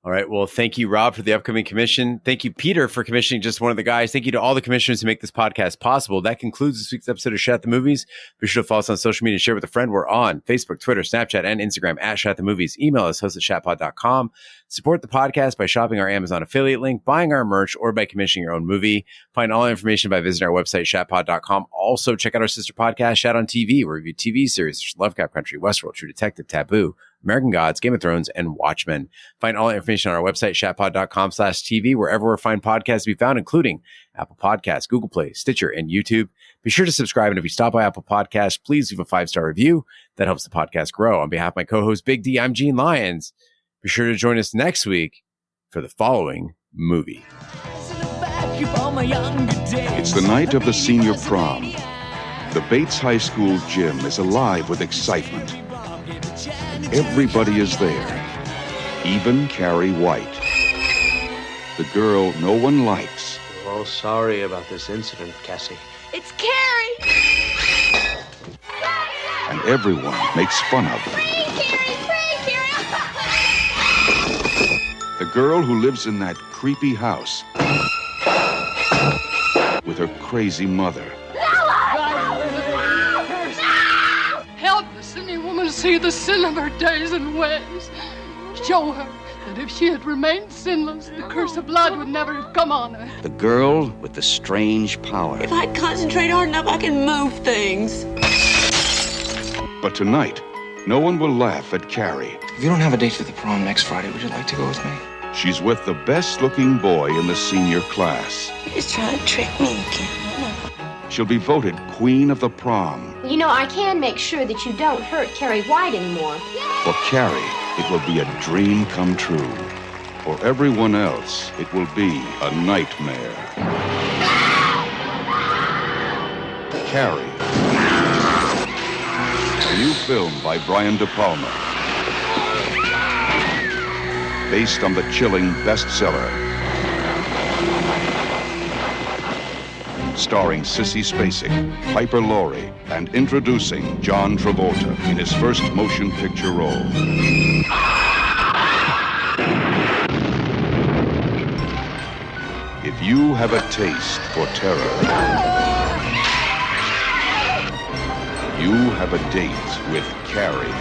All right. Well, thank you, Rob, for the upcoming commission. Thank you, Peter, for commissioning Just One of the Guys. Thank you to all the commissioners who make this podcast possible. That concludes this week's episode of Shat the Movies. Be sure to follow us on social media and share with a friend. We're on Facebook, Twitter, Snapchat, and Instagram at Shat the Movies. Email us, host@shatpod.com. Support the podcast by shopping our Amazon affiliate link, buying our merch, or by commissioning your own movie. Find all information by visiting our website, shatpod.com. Also, check out our sister podcast, Shat on TV, where we review TV series such as Lovecraft Country, Westworld, True Detective, Taboo, American Gods, Game of Thrones, and Watchmen. Find all the information on our website, shatpod.com/TV, wherever we're find podcasts to be found, including Apple Podcasts, Google Play, Stitcher, and YouTube. Be sure to subscribe, and if you stop by Apple Podcasts, please leave a 5-star review. That helps the podcast grow. On behalf of my co-host, Big D, I'm Gene Lyons. Be sure to join us next week for the following movie. It's the night of the senior prom. The Bates High School gym is alive with excitement. Everybody is there, even Carrie White. The girl no one likes. We're all sorry about this incident, Cassie. It's Carrie! And everyone makes fun of her. The girl who lives in that creepy house with her crazy mother. Help the sinning woman see the sin of her days and ways. Show her that if she had remained sinless, the curse of blood would never have come on her. The girl with the strange power. If I concentrate hard enough, I can move things. But tonight, no one will laugh at Carrie. If you don't have a date for the prom next Friday, would you like to go with me? She's with the best-looking boy in the senior class. He's trying to trick me again. She'll be voted queen of the prom. You know, I can make sure that you don't hurt Carrie White anymore. For Carrie, it will be a dream come true. For everyone else, it will be a nightmare. Carrie. A new film by Brian De Palma. Based on the chilling bestseller. Starring Sissy Spacek, Piper Laurie, and introducing John Travolta in his first motion picture role. If you have a taste for terror, you have a date with Carrie.